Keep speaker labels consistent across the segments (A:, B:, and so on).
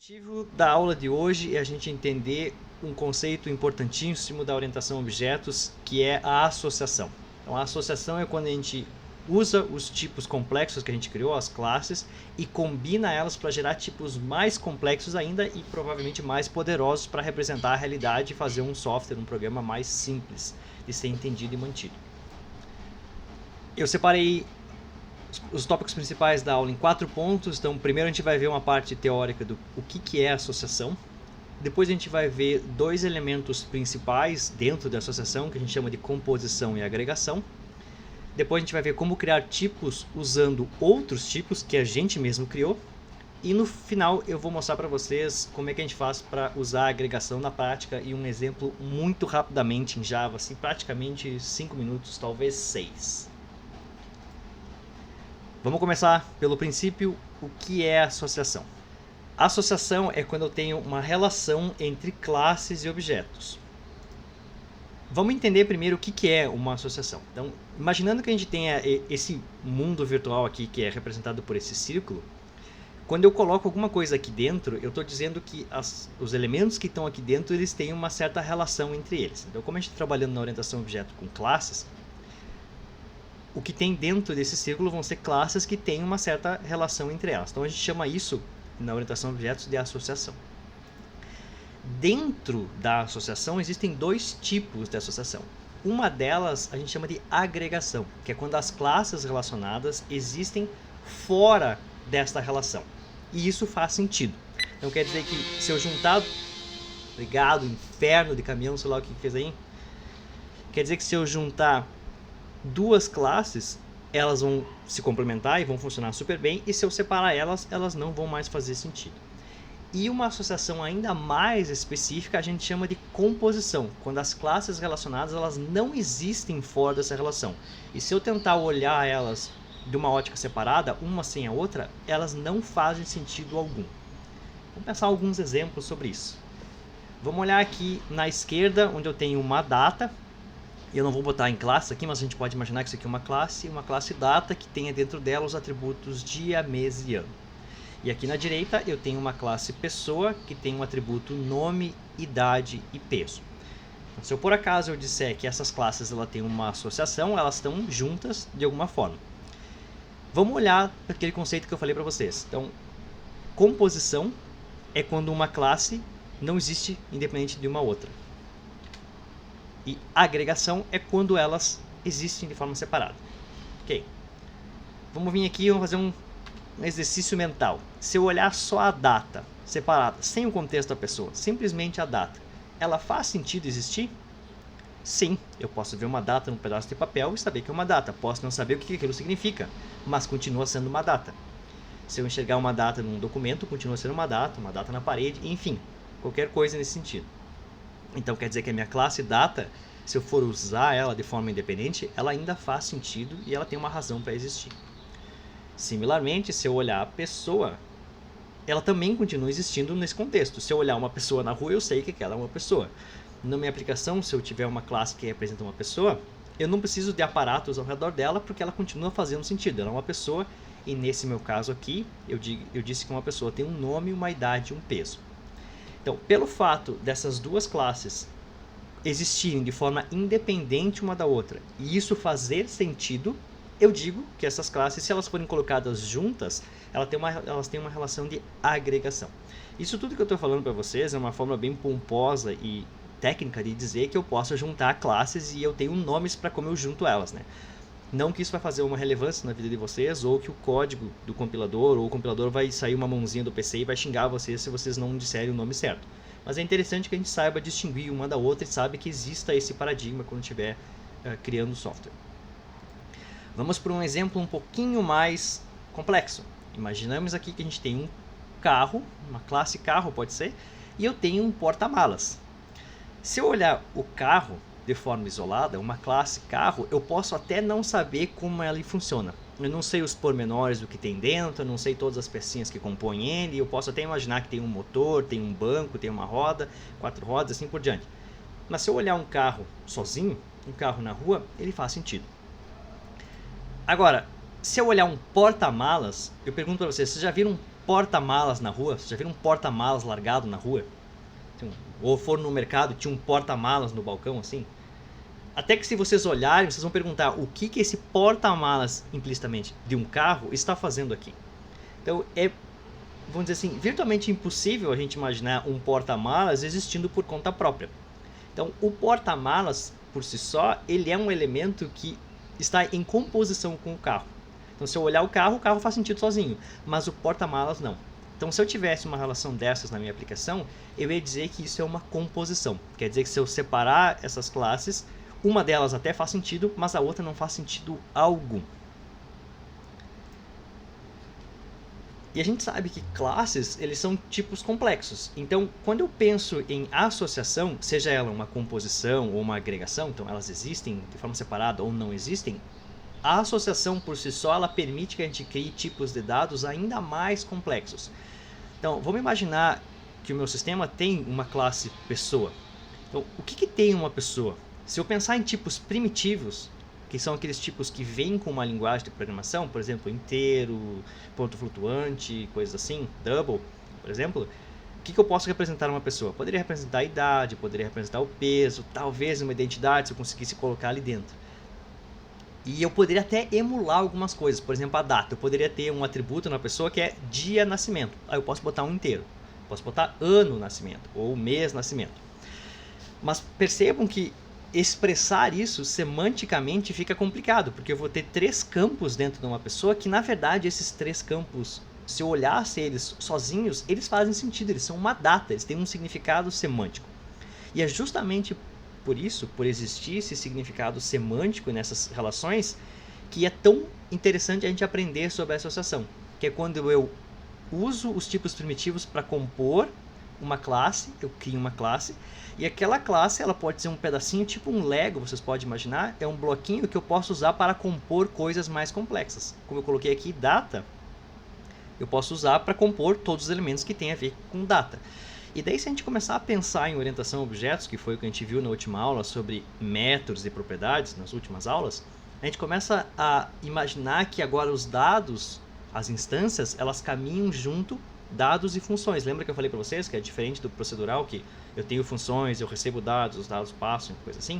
A: objetivo da aula de hoje é a gente entender um conceito importantíssimo da orientação a objetos, que é a associação. Então, a associação é quando a gente usa os tipos complexos que a gente criou, as classes, e combina elas para gerar tipos mais complexos ainda e provavelmente mais poderosos para representar a realidade e fazer um software, um programa mais simples de ser entendido e mantido. Eu separei os tópicos principais da aula em 4 pontos. Então, primeiro a gente vai ver uma parte teórica do o que é associação. Depois a gente vai ver 2 elementos principais dentro da associação, que a gente chama de composição e agregação. Depois a gente vai ver como criar tipos usando outros tipos que a gente mesmo criou. E no final eu vou mostrar para vocês como é que a gente faz para usar a agregação na prática e um exemplo muito rapidamente em Java, assim, praticamente 5 minutos, talvez 6. Vamos começar pelo princípio, o que é associação? Associação é quando eu tenho uma relação entre classes e objetos. Vamos entender primeiro o que é uma associação. Então, imaginando que a gente tenha esse mundo virtual aqui que é representado por esse círculo, quando eu coloco alguma coisa aqui dentro, eu estou dizendo que os elementos que estão aqui dentro, eles têm uma certa relação entre eles. Então, como a gente está trabalhando na orientação a objeto com classes, o que tem dentro desse círculo vão ser classes que têm uma certa relação entre elas. Então a gente chama isso, na orientação a objetos, de associação. Dentro da associação existem 2 tipos de associação. Uma delas a gente chama de agregação, que é quando as classes relacionadas existem fora desta relação. E isso faz sentido. Então quer dizer que se eu juntar... Obrigado, inferno de caminhão, sei lá o que fez aí. Quer dizer que se eu juntar 2 classes, elas vão se complementar e vão funcionar super bem, e se eu separar elas, elas não vão mais fazer sentido. E uma associação ainda mais específica a gente chama de composição, quando as classes relacionadas elas não existem fora dessa relação. E se eu tentar olhar elas de uma ótica separada, uma sem a outra, elas não fazem sentido algum. Vamos pensar alguns exemplos sobre isso. Vamos olhar aqui na esquerda, onde eu tenho uma data. Eu não vou botar em classe aqui, mas a gente pode imaginar que isso aqui é uma classe data que tenha dentro dela os atributos dia, mês e ano. E aqui na direita eu tenho uma classe pessoa que tem um atributo nome, idade e peso. Então, se eu por acaso eu disser que essas classes ela têm uma associação, elas estão juntas de alguma forma. Vamos olhar para aquele conceito que eu falei para vocês. Então, composição é quando uma classe não existe independente de uma outra. E agregação é quando elas existem de forma separada. Ok. Vamos vir aqui e vamos fazer um exercício mental. Se eu olhar só a data separada, sem o contexto da pessoa, simplesmente a data, ela faz sentido existir? Sim, eu posso ver uma data num pedaço de papel e saber que é uma data. Posso não saber o que aquilo significa, mas continua sendo uma data. Se eu enxergar uma data num documento, continua sendo uma data na parede, enfim, qualquer coisa nesse sentido. Então quer dizer que a minha classe data, se eu for usar ela de forma independente, ela ainda faz sentido e ela tem uma razão para existir. Similarmente, se eu olhar a pessoa, ela também continua existindo nesse contexto. Se eu olhar uma pessoa na rua, eu sei que ela é uma pessoa. Na minha aplicação, se eu tiver uma classe que representa uma pessoa, eu não preciso de aparatos ao redor dela porque ela continua fazendo sentido. Ela é uma pessoa e nesse meu caso aqui, eu disse que uma pessoa tem um nome, uma idade e um peso. Então, pelo fato dessas 2 classes existirem de forma independente uma da outra e isso fazer sentido, eu digo que essas classes, se elas forem colocadas juntas, elas têm uma relação de agregação. Isso tudo que eu estou falando para vocês é uma forma bem pomposa e técnica de dizer que eu posso juntar classes e eu tenho nomes para como eu junto elas, né? Não que isso vai fazer uma relevância na vida de vocês, ou que o código do compilador, ou o compilador vai sair uma mãozinha do PC e vai xingar vocês se vocês não disserem o nome certo. Mas é interessante que a gente saiba distinguir uma da outra e sabe que exista esse paradigma quando estiver criando software. Vamos para um exemplo um pouquinho mais complexo. Imaginamos aqui que a gente tem um carro, uma classe carro pode ser, e eu tenho um porta-malas. Se eu olhar o carro de forma isolada, uma classe carro, eu posso até não saber como ela funciona. Eu não sei os pormenores do que tem dentro, eu não sei todas as pecinhas que compõem ele, eu posso até imaginar que tem um motor, tem um banco, tem uma roda, 4 rodas, assim por diante. Mas se eu olhar um carro sozinho, um carro na rua, ele faz sentido. Agora, se eu olhar um porta-malas, eu pergunto para vocês já viram um porta-malas na rua? Vocês já viram um porta-malas largado na rua? Ou foram no mercado e tinha um porta-malas no balcão, assim? Até que se vocês olharem, vocês vão perguntar o que esse porta-malas, implicitamente, de um carro está fazendo aqui. Então, vamos dizer assim, virtualmente impossível a gente imaginar um porta-malas existindo por conta própria. Então, o porta-malas, por si só, ele é um elemento que está em composição com o carro. Então, se eu olhar o carro faz sentido sozinho, mas o porta-malas não. Então, se eu tivesse uma relação dessas na minha aplicação, eu ia dizer que isso é uma composição. Quer dizer que se eu separar essas classes, uma delas até faz sentido, mas a outra não faz sentido algum. E a gente sabe que classes, eles são tipos complexos. Então, quando eu penso em associação, seja ela uma composição ou uma agregação, então elas existem de forma separada ou não existem, a associação por si só, ela permite que a gente crie tipos de dados ainda mais complexos. Então, vamos imaginar que o meu sistema tem uma classe pessoa. Então, o que tem uma pessoa? Se eu pensar em tipos primitivos, que são aqueles tipos que vêm com uma linguagem de programação, por exemplo, inteiro, ponto flutuante, coisas assim, double, por exemplo, o que eu posso representar uma pessoa? Poderia representar a idade, poderia representar o peso, talvez uma identidade, se eu conseguisse colocar ali dentro. E eu poderia até emular algumas coisas, por exemplo, a data. Eu poderia ter um atributo na pessoa que é dia nascimento. Aí eu posso botar um inteiro. Posso botar ano nascimento ou mês nascimento. Mas percebam que expressar isso semanticamente fica complicado, porque eu vou ter 3 campos dentro de uma pessoa que, na verdade, esses 3 campos, se eu olhasse eles sozinhos, eles fazem sentido, eles são uma data, eles têm um significado semântico. E é justamente por isso, por existir esse significado semântico nessas relações, que é tão interessante a gente aprender sobre a associação, que é quando eu uso os tipos primitivos para compor uma classe, eu crio uma classe, e aquela classe ela pode ser um pedacinho, tipo um Lego, vocês podem imaginar, é um bloquinho que eu posso usar para compor coisas mais complexas. Como eu coloquei aqui, data, eu posso usar para compor todos os elementos que tem a ver com data. E daí, se a gente começar a pensar em orientação a objetos, que foi o que a gente viu na última aula sobre métodos e propriedades, nas últimas aulas, a gente começa a imaginar que agora os dados, as instâncias, elas caminham junto dados e funções. Lembra que eu falei para vocês que é diferente do procedural, que eu tenho funções, eu recebo dados, os dados passam, coisa assim?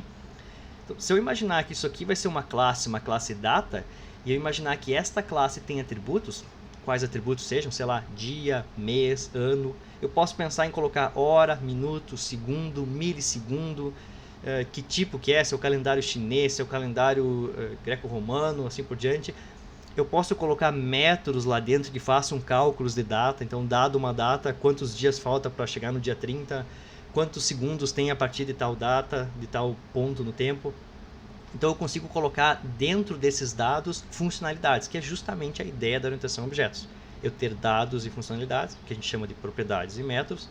A: Então, se eu imaginar que isso aqui vai ser uma classe data, e eu imaginar que esta classe tem atributos, quais atributos sejam, sei lá, dia, mês, ano, eu posso pensar em colocar hora, minuto, segundo, milissegundo, que tipo que é, se é o calendário chinês, se é o calendário greco-romano, assim por diante. Eu posso colocar métodos lá dentro que façam cálculos de data, então dado uma data, quantos dias falta para chegar no dia 30, quantos segundos tem a partir de tal data, de tal ponto no tempo. Então eu consigo colocar dentro desses dados funcionalidades, que é justamente a ideia da orientação a objetos. Eu ter dados e funcionalidades, que a gente chama de propriedades e métodos,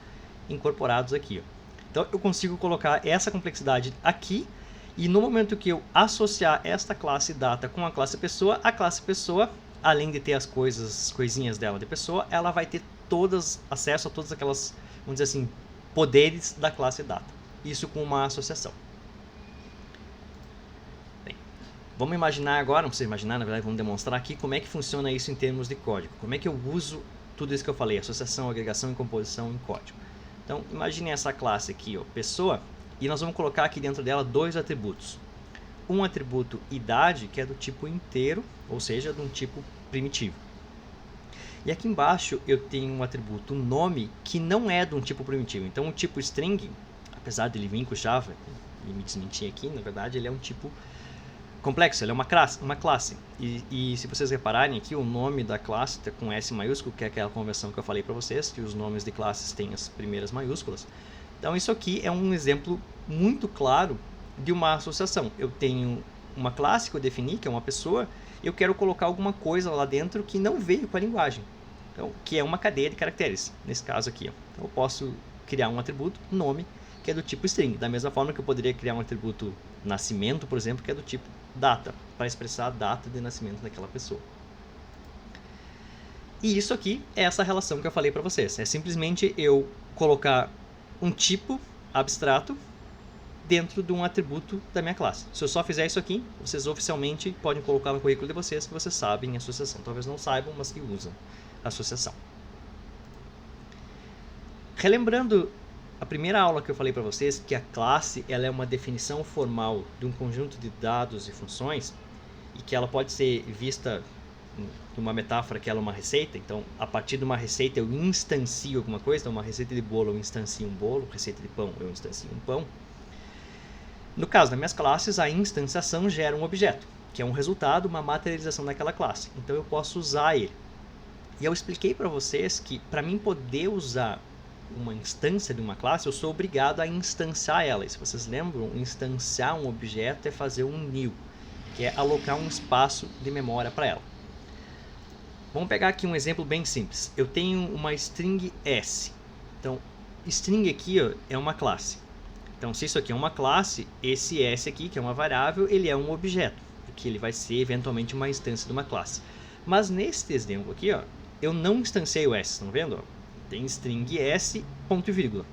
A: incorporados aqui. Então eu consigo colocar essa complexidade aqui, e no momento que eu associar esta classe data com a classe pessoa, além de ter as coisinhas dela de pessoa, ela vai ter acesso a todas aquelas, vamos dizer assim, poderes da classe data. Isso com uma associação. Vamos imaginar agora, não precisa imaginar, na verdade vamos demonstrar aqui como é que funciona isso em termos de código. Como é que eu uso tudo isso que eu falei, associação, agregação e composição em código. Então, imaginem essa classe aqui, ó, pessoa, e nós vamos colocar aqui dentro dela 2 atributos. Um atributo idade, que é do tipo inteiro, ou seja, de um tipo primitivo. E aqui embaixo eu tenho um atributo nome, que não é de um tipo primitivo. Então, o tipo string, apesar de ele vir com Java, e me desmentir aqui, na verdade ele é um tipo complexo, ele é uma classe. E se vocês repararem aqui, o nome da classe está com S maiúsculo, que é aquela conversão que eu falei para vocês, que os nomes de classes têm as primeiras maiúsculas. Então isso aqui é um exemplo muito claro de uma associação. Eu tenho uma classe que eu defini, que é uma pessoa, e eu quero colocar alguma coisa lá dentro que não veio com a linguagem, então, que é uma cadeia de caracteres, nesse caso aqui. Ó. Então eu posso criar um atributo, nome, que é do tipo string, da mesma forma que eu poderia criar um atributo nascimento, por exemplo, que é do tipo data, para expressar a data de nascimento daquela pessoa. E isso aqui é essa relação que eu falei para vocês. É simplesmente eu colocar um tipo abstrato dentro de um atributo da minha classe. Se eu só fizer isso aqui, vocês oficialmente podem colocar no currículo de vocês que vocês sabem associação. Talvez não saibam, mas que usam associação. Relembrando a primeira aula que eu falei para vocês, que a classe ela é uma definição formal de um conjunto de dados e funções, e que ela pode ser vista numa metáfora que ela é uma receita. Então, a partir de uma receita eu instancio alguma coisa. Então, uma receita de bolo eu instancio um bolo, receita de pão eu instancio um pão. No caso das minhas classes, a instanciação gera um objeto, que é um resultado, uma materialização daquela classe. Então, eu posso usar ele. E eu expliquei para vocês que, para mim poder usar uma instância de uma classe, eu sou obrigado a instanciar ela. E se vocês lembram, instanciar um objeto é fazer um new, que é alocar um espaço de memória para ela. Vamos pegar aqui um exemplo bem simples. Eu tenho uma string S. Então, string aqui ó, é uma classe. Então, se isso aqui é uma classe, esse S aqui, que é uma variável, ele é um objeto, porque ele vai ser eventualmente uma instância de uma classe. Mas nesse exemplo aqui, ó, eu não instanciei o S, estão vendo? Tem string S, ponto e vírgula.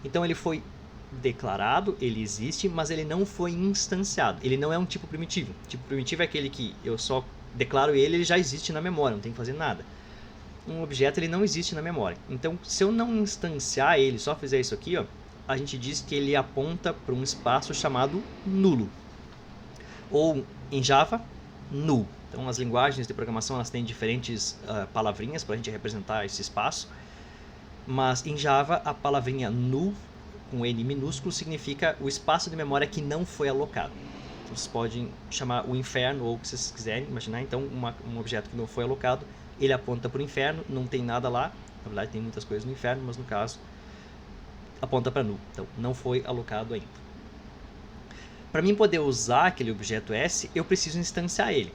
A: Então ele foi declarado, ele existe, mas ele não foi instanciado. Ele não é um tipo primitivo. Tipo primitivo é aquele que eu só declaro ele já existe na memória, não tem que fazer nada. Um objeto ele não existe na memória. Então, se eu não instanciar ele, só fizer isso aqui, ó, a gente diz que ele aponta para um espaço chamado nulo. Ou em Java, null. Então, as linguagens de programação elas têm diferentes palavrinhas para a gente representar esse espaço. Mas em Java, a palavrinha null, com N minúsculo, significa o espaço de memória que não foi alocado. Então, vocês podem chamar o inferno, ou o que vocês quiserem imaginar. Então, um objeto que não foi alocado, ele aponta para o inferno, não tem nada lá. Na verdade, tem muitas coisas no inferno, mas no caso, aponta para null. Então, não foi alocado ainda. Para mim poder usar aquele objeto S, eu preciso instanciar ele.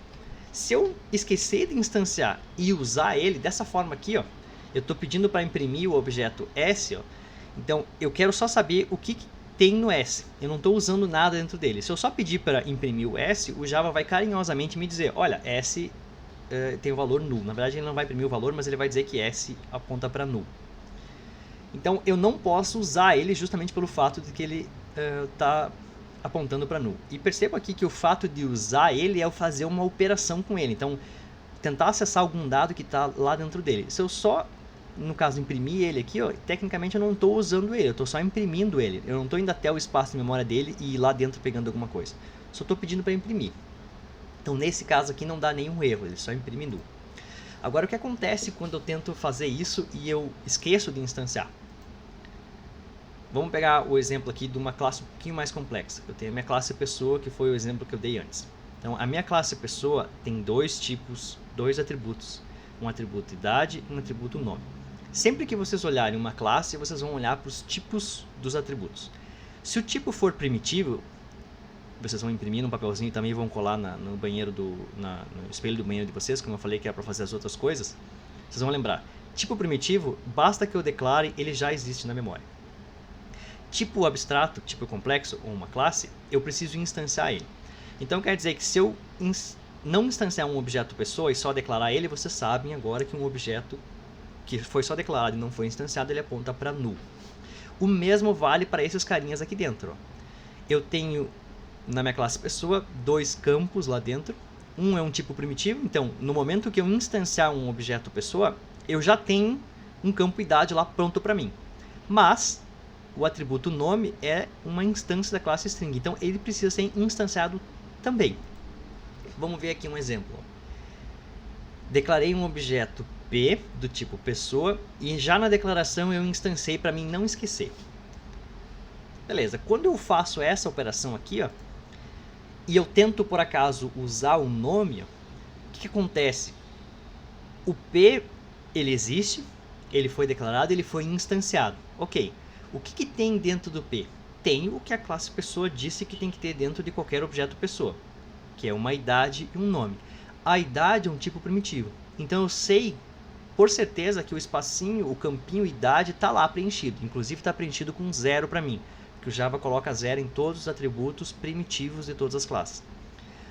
A: Se eu esquecer de instanciar e usar ele dessa forma aqui, ó, eu estou pedindo para imprimir o objeto S, ó, então eu quero só saber o que tem no S. Eu não estou usando nada dentro dele. Se eu só pedir para imprimir o S, o Java vai carinhosamente me dizer, olha, S tem o valor null. Na verdade ele não vai imprimir o valor, mas ele vai dizer que S aponta para null. Então eu não posso usar ele justamente pelo fato de que ele está apontando para null. E perceba aqui que o fato de usar ele é eu fazer uma operação com ele. Então, tentar acessar algum dado que está lá dentro dele. Se eu só, no caso, imprimir ele aqui, ó, tecnicamente eu não estou usando ele, eu estou só imprimindo ele. Eu não estou indo até o espaço de memória dele e ir lá dentro pegando alguma coisa. Só estou pedindo para imprimir. Então, nesse caso aqui não dá nenhum erro, ele só imprime null. Agora, o que acontece quando eu tento fazer isso e eu esqueço de instanciar? Vamos pegar o exemplo aqui de uma classe um pouquinho mais complexa. Eu tenho a minha classe pessoa, que foi o exemplo que eu dei antes. Então, a minha classe pessoa tem dois tipos, dois atributos. Um atributo idade e um atributo nome. Sempre que vocês olharem uma classe, vocês vão olhar para os tipos dos atributos. Se o tipo for primitivo, vocês vão imprimir num papelzinho e também vão colar no banheiro no espelho do banheiro de vocês, como eu falei que era para fazer as outras coisas. Vocês vão lembrar. Tipo primitivo, basta que eu declare, ele já existe na memória. Tipo abstrato, tipo complexo, ou uma classe, eu preciso instanciar ele. Então quer dizer que se eu não instanciar um objeto pessoa e só declarar ele, vocês sabem agora que um objeto que foi só declarado e não foi instanciado, ele aponta para null. O mesmo vale para esses carinhas aqui dentro. Ó. Eu tenho na minha classe pessoa dois campos lá dentro. Um é um tipo primitivo, então no momento que eu instanciar um objeto pessoa, eu já tenho um campo idade lá pronto para mim. Mas o atributo nome é uma instância da classe string, então ele precisa ser instanciado também. Vamos ver aqui um exemplo. Declarei um objeto P do tipo pessoa e já na declaração eu instanciei para mim não esquecer. Beleza, quando eu faço essa operação aqui, ó, e eu tento por acaso usar o nome, ó, o que acontece? O P ele existe, ele foi declarado, ele foi instanciado. Ok. O que tem dentro do P? Tem o que a classe pessoa disse que tem que ter dentro de qualquer objeto pessoa, que é uma idade e um nome. A idade é um tipo primitivo, então eu sei por certeza que o espacinho, o campinho idade está lá preenchido, inclusive está preenchido com 0 para mim, porque o Java coloca 0 em todos os atributos primitivos de todas as classes.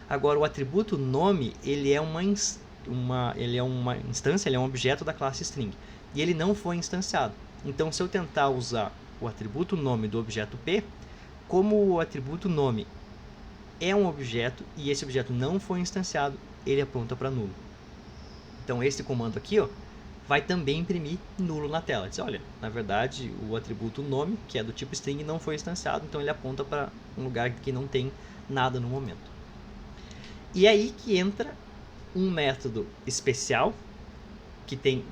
A: Agora o atributo nome, ele é uma instância, ele é um objeto da classe string, e ele não foi instanciado. Então se eu tentar usar o atributo nome do objeto P, como o atributo nome é um objeto e esse objeto não foi instanciado, ele aponta para nulo. Então esse comando aqui, ó, vai também imprimir nulo na tela. Diz, olha, na verdade, o atributo nome, que é do tipo string, não foi instanciado, então ele aponta para um lugar que não tem nada no momento. E aí que entra um método especial, que tem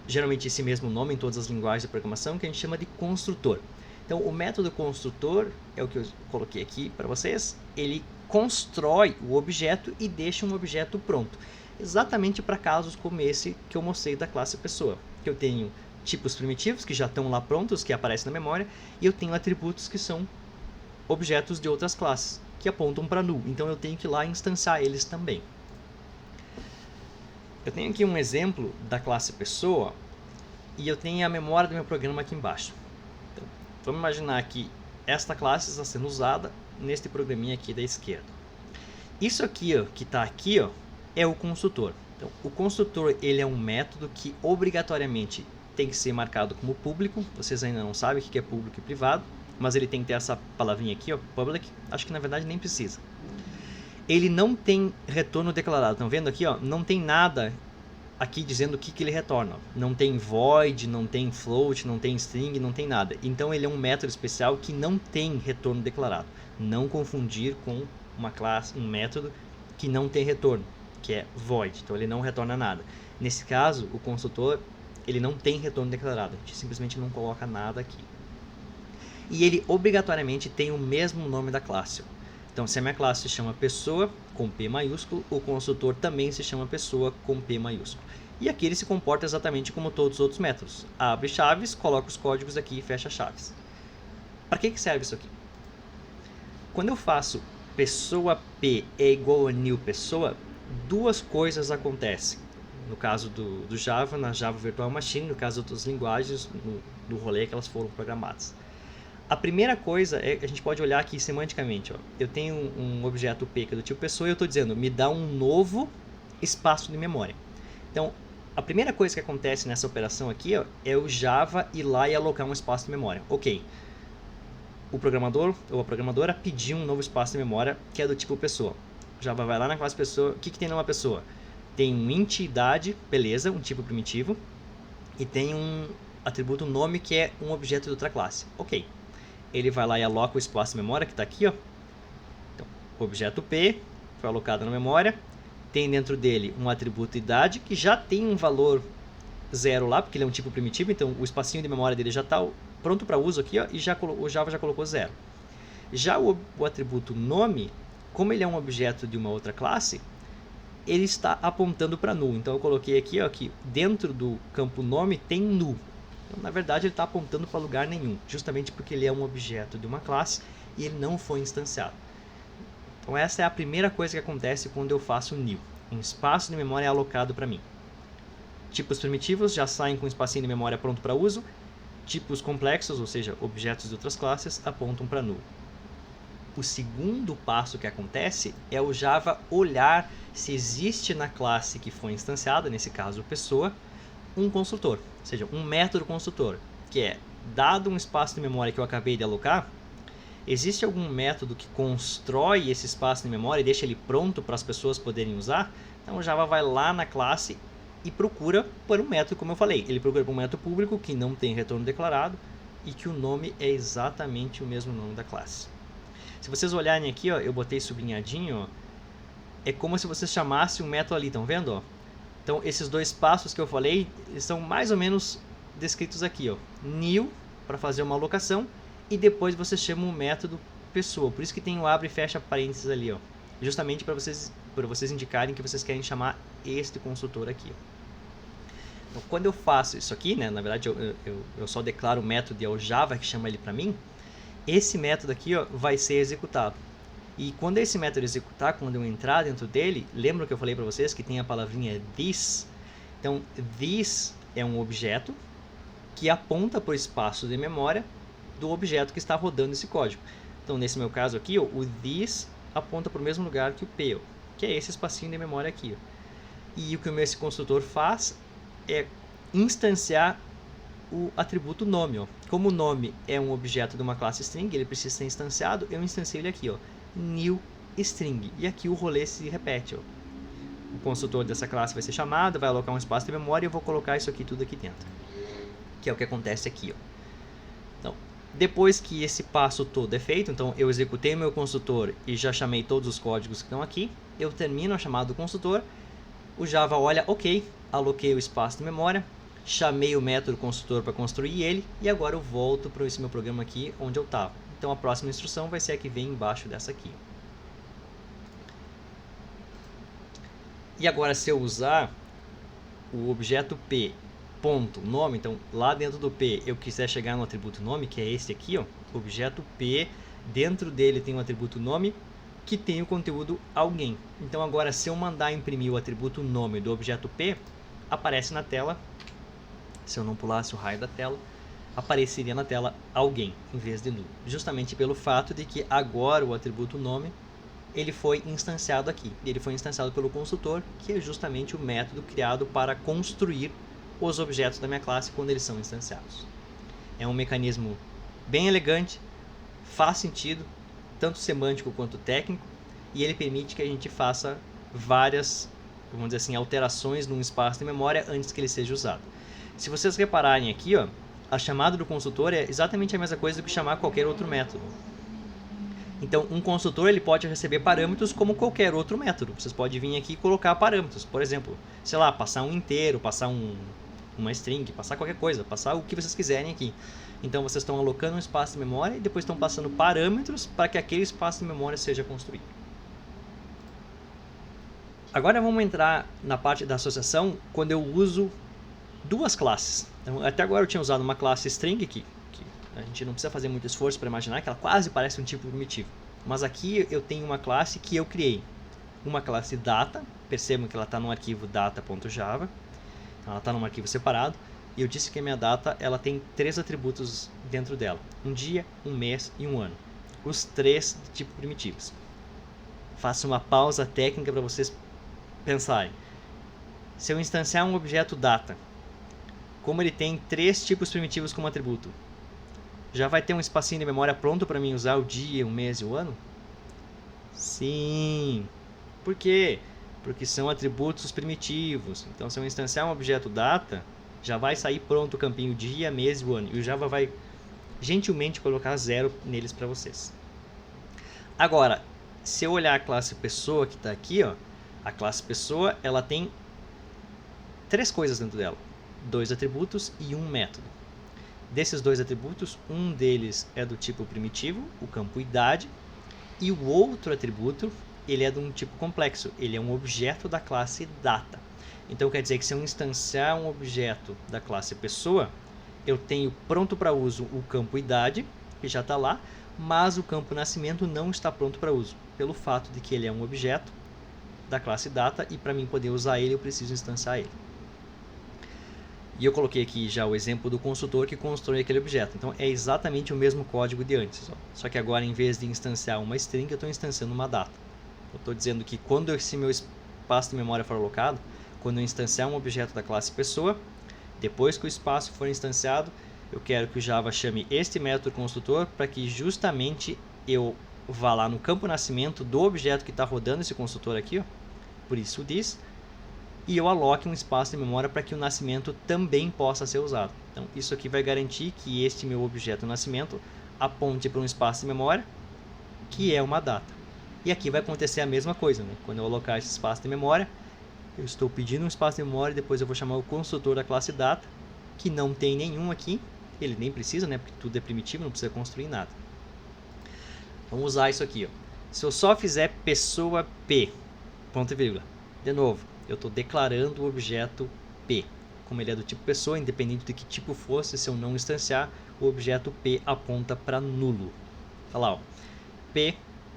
A: geralmente esse mesmo nome em todas as linguagens de programação, que a gente chama de construtor. Então, o método construtor, é o que eu coloquei aqui para vocês, ele constrói o objeto e deixa um objeto pronto. Exatamente para casos como esse que eu mostrei da classe pessoa, que eu tenho tipos primitivos que já estão lá prontos, que aparecem na memória, e eu tenho atributos que são objetos de outras classes, que apontam para null. Então, eu tenho que ir lá instanciar eles também. Eu tenho aqui um exemplo da classe pessoa e eu tenho a memória do meu programa aqui embaixo. Então, vamos imaginar que esta classe está sendo usada neste programinha aqui da esquerda. Isso aqui, ó, que está aqui, ó, é o construtor. Então, o construtor ele é um método que obrigatoriamente tem que ser marcado como público. Vocês ainda não sabem o que é público e privado, mas ele tem que ter essa palavrinha aqui, ó, public. Acho que na verdade nem precisa. Ele não tem retorno declarado. Estão vendo aqui? Ó, não tem nada aqui dizendo o que ele retorna. Não tem void, não tem float, não tem string, não tem nada. Então ele é um método especial que não tem retorno declarado. Não confundir com uma classe, um método que não tem retorno, que é void. Então ele não retorna nada. Nesse caso, o construtor ele não tem retorno declarado. A gente simplesmente não coloca nada aqui. E ele obrigatoriamente tem o mesmo nome da classe. Então, se a minha classe se chama pessoa, com P maiúsculo, o construtor também se chama pessoa, com P maiúsculo. E aqui ele se comporta exatamente como todos os outros métodos. Abre chaves, coloca os códigos aqui e fecha chaves. Para que serve isso aqui? Quando eu faço pessoa P é igual a new pessoa, duas coisas acontecem. No caso do Java, na Java Virtual Machine, no caso de outras linguagens, no rolê que elas foram programadas. A primeira coisa é que a gente pode olhar aqui semanticamente. Ó. Eu tenho um objeto P que é do tipo pessoa e eu estou dizendo, me dá um novo espaço de memória. Então, a primeira coisa que acontece nessa operação aqui ó, é o Java ir lá e alocar um espaço de memória. Ok, o programador ou a programadora pediu um novo espaço de memória que é do tipo pessoa. O Java vai lá na classe pessoa. O que tem numa pessoa? Tem um int idade, beleza, um tipo primitivo, e tem um atributo nome que é um objeto de outra classe. Ok. Ele vai lá e aloca o espaço de memória que está aqui, ó. Então, o objeto P foi alocado na memória, tem dentro dele um atributo idade que já tem um valor 0 lá, porque ele é um tipo primitivo, então o espacinho de memória dele já está pronto para uso aqui, ó, e o Java já colocou 0. Já o atributo nome, como ele é um objeto de uma outra classe, ele está apontando para null. Então eu coloquei aqui ó, que dentro do campo nome tem null. Então, na verdade, ele está apontando para lugar nenhum, justamente porque ele é um objeto de uma classe e ele não foi instanciado. Então, essa é a primeira coisa que acontece quando eu faço new. Um espaço de memória é alocado para mim. Tipos primitivos já saem com um espacinho de memória pronto para uso. Tipos complexos, ou seja, objetos de outras classes, apontam para null. O segundo passo que acontece é o Java olhar se existe na classe que foi instanciada, nesse caso pessoa, um construtor, ou seja, um método construtor, que é, dado um espaço de memória que eu acabei de alocar, existe algum método que constrói esse espaço de memória e deixa ele pronto para as pessoas poderem usar? Então o Java vai lá na classe e procura por um método, como eu falei, ele procura por um método público que não tem retorno declarado e que o nome é exatamente o mesmo nome da classe. Se vocês olharem aqui, ó, eu botei sublinhadinho, ó, é como se vocês chamassem um método ali, estão vendo? Ó? Então, esses dois passos que eu falei são mais ou menos descritos aqui. Ó. New, para fazer uma alocação, e depois você chama um método pessoa. Por isso que tem o abre e fecha parênteses ali. Ó. Justamente para vocês indicarem que vocês querem chamar este construtor aqui. Ó. Então, quando eu faço isso aqui, né, na verdade eu só declaro o método e é o Java que chama ele para mim, esse método aqui ó, vai ser executado. E quando esse método executar, quando eu entrar dentro dele, lembra que eu falei para vocês que tem a palavrinha this? Então, this é um objeto que aponta para o espaço de memória do objeto que está rodando esse código. Então, nesse meu caso aqui, ó, o this aponta para o mesmo lugar que o p, ó, que é esse espacinho de memória aqui. Ó. E o que esse construtor faz é instanciar o atributo nome. Ó. Como o nome é um objeto de uma classe string, ele precisa ser instanciado, eu instanciei ele aqui, ó. New string. E aqui o rolê se repete. Ó. O construtor dessa classe vai ser chamado, vai alocar um espaço de memória e eu vou colocar isso aqui tudo aqui dentro. que é o que acontece aqui, ó. Então, depois que esse passo todo é feito, então eu executei o meu construtor e já chamei todos os códigos que estão aqui, eu termino a chamada do construtor, o Java olha, ok, aloquei o espaço de memória, chamei o método construtor para construir ele, e agora eu volto para esse meu programa aqui onde eu estava. Então a próxima instrução vai ser a que vem embaixo dessa aqui. E agora se eu usar o objeto P ponto nome, então lá dentro do P eu quiser chegar no atributo nome, que é esse aqui, ó, objeto P, dentro dele tem um atributo nome que tem o conteúdo alguém. Então agora se eu mandar imprimir o atributo nome do objeto P, aparece na tela, se eu não pulasse o raio da tela, apareceria na tela alguém em vez de nulo, justamente pelo fato de que agora o atributo nome ele foi instanciado aqui, ele foi instanciado pelo construtor, que é justamente o método criado para construir os objetos da minha classe quando eles são instanciados. É um mecanismo bem elegante, faz sentido, tanto semântico quanto técnico, e ele permite que a gente faça várias, vamos dizer assim, alterações num espaço de memória antes que ele seja usado. Se vocês repararem aqui, ó, a chamada do construtor é exatamente a mesma coisa do que chamar qualquer outro método. Então, um construtor ele pode receber parâmetros como qualquer outro método. Vocês podem vir aqui e colocar parâmetros. Por exemplo, sei lá, passar um inteiro, passar uma string, passar qualquer coisa, passar o que vocês quiserem aqui. Então, vocês estão alocando um espaço de memória e depois estão passando parâmetros para que aquele espaço de memória seja construído. Agora vamos entrar na parte da associação quando eu uso duas classes. Então, até agora eu tinha usado uma classe string que a gente não precisa fazer muito esforço para imaginar que ela quase parece um tipo primitivo. Mas aqui eu tenho uma classe que eu criei. Uma classe data, percebam que ela está no arquivo data.java. Então ela está num arquivo separado. E eu disse que a minha data ela tem 3 atributos dentro dela. Um dia, um mês e um ano. Os 3 de tipo primitivos. Faço uma pausa técnica para vocês pensarem. Se eu instanciar um objeto data, como ele tem 3 tipos primitivos como atributo, já vai ter um espacinho de memória pronto para mim usar o dia, o mês e o ano? Sim. Por quê? Porque são atributos primitivos. Então, se eu instanciar um objeto data, já vai sair pronto o campinho dia, mês e o ano. E o Java vai gentilmente colocar 0 neles para vocês. Agora, se eu olhar a classe pessoa que está aqui, ó, a classe pessoa ela tem 3 coisas dentro dela. 2 atributos e um método. Desses 2 atributos, um deles é do tipo primitivo, o campo idade, e o outro atributo ele é de um tipo complexo, ele é um objeto da classe data. Então quer dizer que se eu instanciar um objeto da classe pessoa, eu tenho pronto para uso o campo idade, que já está lá, mas o campo nascimento não está pronto para uso, pelo fato de que ele é um objeto da classe data e para mim poder usar ele eu preciso instanciar ele. E eu coloquei aqui já o exemplo do construtor que constrói aquele objeto. Então é exatamente o mesmo código de antes. Ó. Só que agora, em vez de instanciar uma string, eu estou instanciando uma data. Eu estou dizendo que quando esse meu espaço de memória for alocado, quando eu instanciar um objeto da classe pessoa, depois que o espaço for instanciado, eu quero que o Java chame este método construtor para que justamente eu vá lá no campo nascimento do objeto que está rodando esse construtor aqui, ó, por isso diz, e eu aloque um espaço de memória para que o nascimento também possa ser usado. Então, isso aqui vai garantir que este meu objeto nascimento aponte para um espaço de memória que é uma data. E aqui vai acontecer a mesma coisa, né? Quando eu alocar esse espaço de memória, eu estou pedindo um espaço de memória e depois eu vou chamar o construtor da classe data, que não tem nenhum aqui, ele nem precisa, né? Porque tudo é primitivo, não precisa construir nada. Vamos usar isso aqui, ó. Se eu só fizer pessoa P, ponto e vírgula, de novo, eu estou declarando o objeto P. Como ele é do tipo pessoa, independente de que tipo fosse, se eu não instanciar, o objeto P aponta para nulo. Olha lá, ó. P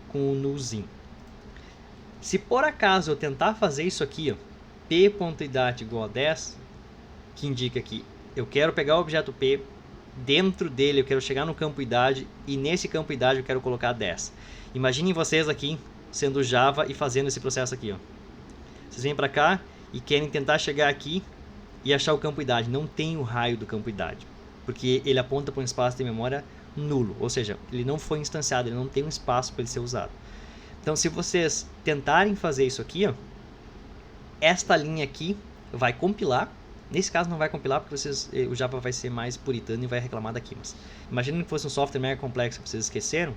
A: com o nullzinho. Se por acaso eu tentar fazer isso aqui, ó, P.idade igual a 10, que indica que eu quero pegar o objeto P, dentro dele eu quero chegar no campo idade, e nesse campo idade eu quero colocar 10. Imaginem vocês aqui, sendo Java e fazendo esse processo aqui, ó. Vocês vêm para cá e querem tentar chegar aqui e achar o campo idade. Não tem o raio do campo idade, porque ele aponta para um espaço de memória nulo, ou seja, ele não foi instanciado, ele não tem um espaço para ele ser usado. Então, se vocês tentarem fazer isso aqui, ó, esta linha aqui vai compilar Nesse caso não vai compilar porque o Java vai ser mais puritano e vai reclamar daqui. Mas imagina que fosse um software mega complexo que vocês esqueceram.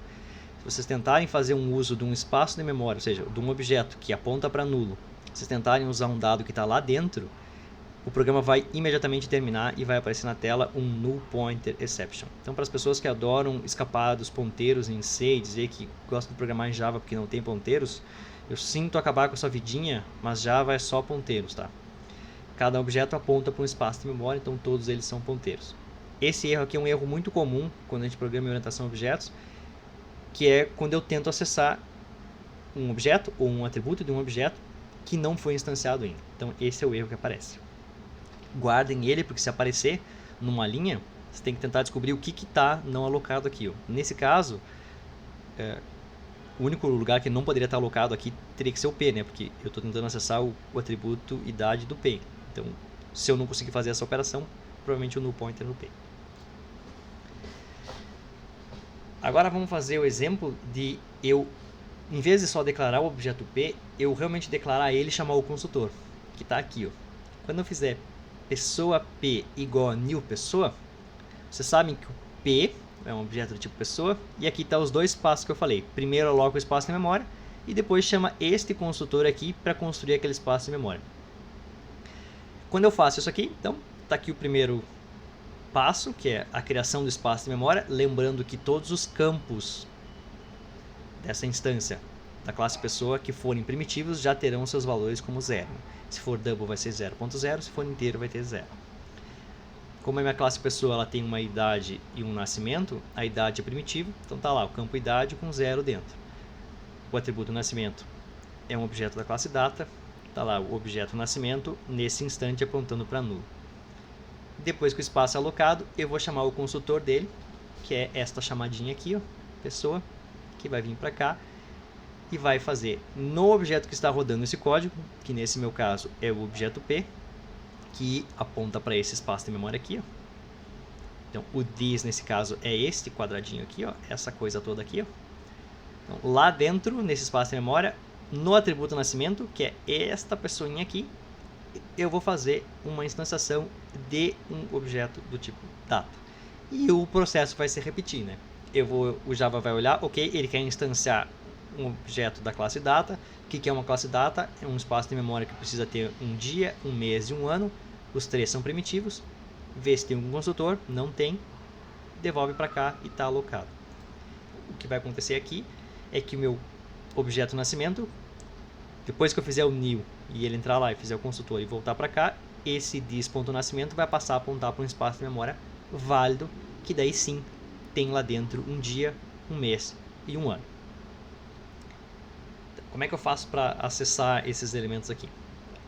A: Se vocês tentarem fazer um uso de um espaço de memória, ou seja, de um objeto que aponta para nulo, vocês tentarem usar um dado que está lá dentro, o programa vai imediatamente terminar e vai aparecer na tela um null pointer exception. Então, para as pessoas que adoram escapar dos ponteiros em C e dizer que gostam de programar em Java porque não tem ponteiros, eu sinto acabar com a sua vidinha, mas Java é só ponteiros, tá? Cada objeto aponta para um espaço de memória, então todos eles são ponteiros. Esse erro aqui é um erro muito comum quando a gente programa em orientação a objetos, que é quando eu tento acessar um objeto ou um atributo de um objeto que não foi instanciado ainda. Então esse é o erro que aparece. Guardem ele, porque se aparecer numa linha, você tem que tentar descobrir o que está não alocado aqui. Ó. Nesse caso, o único lugar que não poderia estar alocado aqui teria que ser o P, né? Porque eu estou tentando acessar o atributo idade do P. Então, se eu não conseguir fazer essa operação, provavelmente o null pointer no P. Agora vamos fazer o exemplo de eu, em vez de só declarar o objeto P, eu realmente declarar ele e chamar o construtor, que está aqui. Ó. Quando eu fizer pessoa P igual a new pessoa, vocês sabem que o P é um objeto do tipo pessoa, e aqui está os dois passos que eu falei. Primeiro eu aloco o espaço de memória, e depois chama este construtor aqui para construir aquele espaço de memória. Quando eu faço isso aqui, então, está aqui o primeiro passo, que é a criação do espaço de memória, lembrando que todos os campos dessa instância da classe pessoa que forem primitivos já terão seus valores como zero. Se for double vai ser 0.0, se for inteiro vai ter 0. Como a minha classe pessoa ela tem uma idade e um nascimento, a idade é primitiva, então está lá o campo idade com 0 dentro. O atributo nascimento é um objeto da classe data, está lá o objeto nascimento nesse instante apontando para nulo. Depois que o espaço é alocado, eu vou chamar o construtor dele, que é esta chamadinha aqui, ó, pessoa, que vai vir para cá e vai fazer no objeto que está rodando esse código, que nesse meu caso é o objeto P, que aponta para esse espaço de memória aqui. Ó. Então, o this nesse caso é este quadradinho aqui, ó, essa coisa toda aqui. Ó. Então, lá dentro, nesse espaço de memória, no atributo nascimento, que é esta pessoinha aqui, eu vou fazer uma instanciação de um objeto do tipo data. E o processo vai se repetir, né? O Java vai olhar, ok, ele quer instanciar um objeto da classe data. O que é uma classe data? É um espaço de memória que precisa ter um dia, um mês e um ano. Os três são primitivos. Vê se tem um construtor, não tem. Devolve para cá e está alocado. O que vai acontecer aqui é que o meu objeto nascimento, depois que eu fizer o new e ele entrar lá e fizer o construtor e voltar para cá, esse dis.nascimento vai passar a apontar para um espaço de memória válido, que daí sim tem lá dentro um dia, um mês e um ano. Como é que eu faço para acessar esses elementos aqui?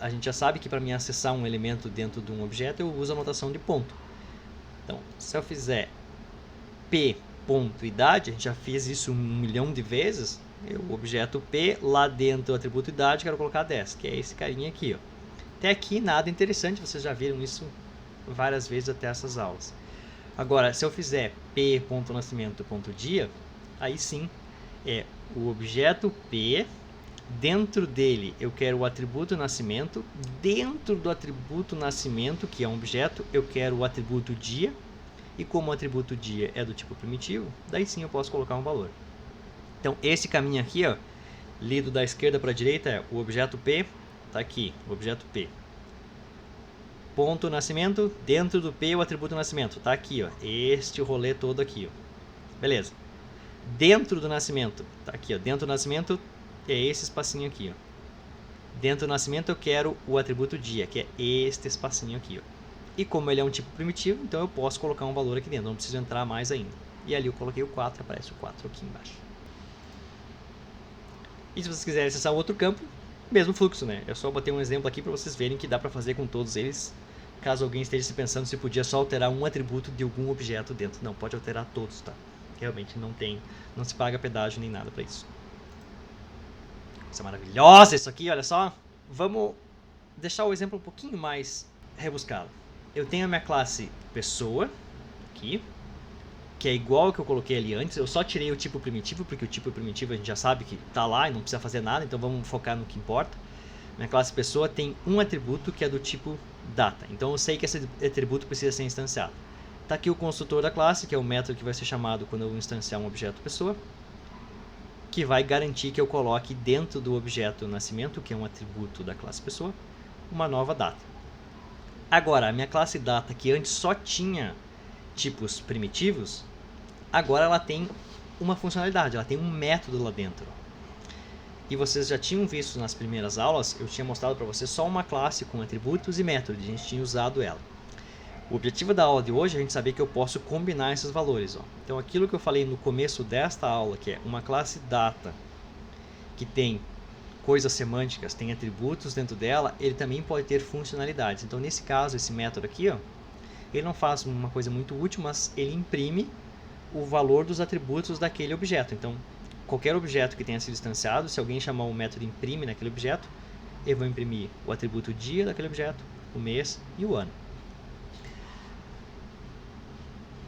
A: A gente já sabe que para mim acessar um elemento dentro de um objeto eu uso a notação de ponto. Então, se eu fizer p.idade, a gente já fez isso 1 milhão de vezes, o objeto p, lá dentro do atributo idade, quero colocar 10, que é esse carinha aqui. Ó. Até aqui nada interessante, vocês já viram isso várias vezes até essas aulas. Agora, se eu fizer p.nascimento.dia, aí sim é o objeto p, dentro dele eu quero o atributo nascimento, dentro do atributo nascimento, que é um objeto, eu quero o atributo dia, e como o atributo dia é do tipo primitivo, daí sim eu posso colocar um valor. Então, esse caminho aqui, ó, lido da esquerda para a direita, é o objeto P, está aqui, o objeto P. Ponto nascimento, dentro do P o atributo nascimento, está aqui, ó, este rolê todo aqui. Ó. Beleza. Dentro do nascimento, está aqui, ó, dentro do nascimento é esse espacinho aqui. Ó. Dentro do nascimento eu quero o atributo dia, que é este espacinho aqui. Ó. E como ele é um tipo primitivo, então eu posso colocar um valor aqui dentro, não preciso entrar mais ainda. E ali eu coloquei o 4, aparece o 4 aqui embaixo. E se vocês quiserem acessar outro campo, mesmo fluxo, né? Eu só botei um exemplo aqui para vocês verem que dá para fazer com todos eles, caso alguém esteja se pensando se podia só alterar um atributo de algum objeto dentro. Não, pode alterar todos, tá? Realmente não se paga pedágio nem nada para isso. Isso é maravilhosa isso aqui, olha só. Vamos deixar o exemplo um pouquinho mais rebuscado. Eu tenho a minha classe pessoa, aqui, que é igual ao que eu coloquei ali antes. Eu só tirei o tipo primitivo, porque o tipo primitivo a gente já sabe que está lá e não precisa fazer nada, então vamos focar no que importa. Minha classe pessoa tem um atributo que é do tipo data. Então eu sei que esse atributo precisa ser instanciado. Está aqui o construtor da classe, que é o método que vai ser chamado quando eu instanciar um objeto pessoa, que vai garantir que eu coloque dentro do objeto nascimento, que é um atributo da classe pessoa, uma nova data. Agora, a minha classe data, que antes só tinha tipos primitivos, agora ela tem uma funcionalidade, ela tem um método lá dentro. E vocês já tinham visto nas primeiras aulas, eu tinha mostrado para vocês só uma classe com atributos e métodos, a gente tinha usado ela. O objetivo da aula de hoje é a gente saber que eu posso combinar esses valores. Ó. Então aquilo que eu falei no começo desta aula, que é uma classe data, que tem coisas semânticas, tem atributos dentro dela, ele também pode ter funcionalidades. Então nesse caso, esse método aqui, ó, ele não faz uma coisa muito útil, mas ele imprime o valor dos atributos daquele objeto. Então qualquer objeto que tenha sido instanciado, se alguém chamar o método imprime naquele objeto, eu vou imprimir o atributo dia daquele objeto, o mês e o ano.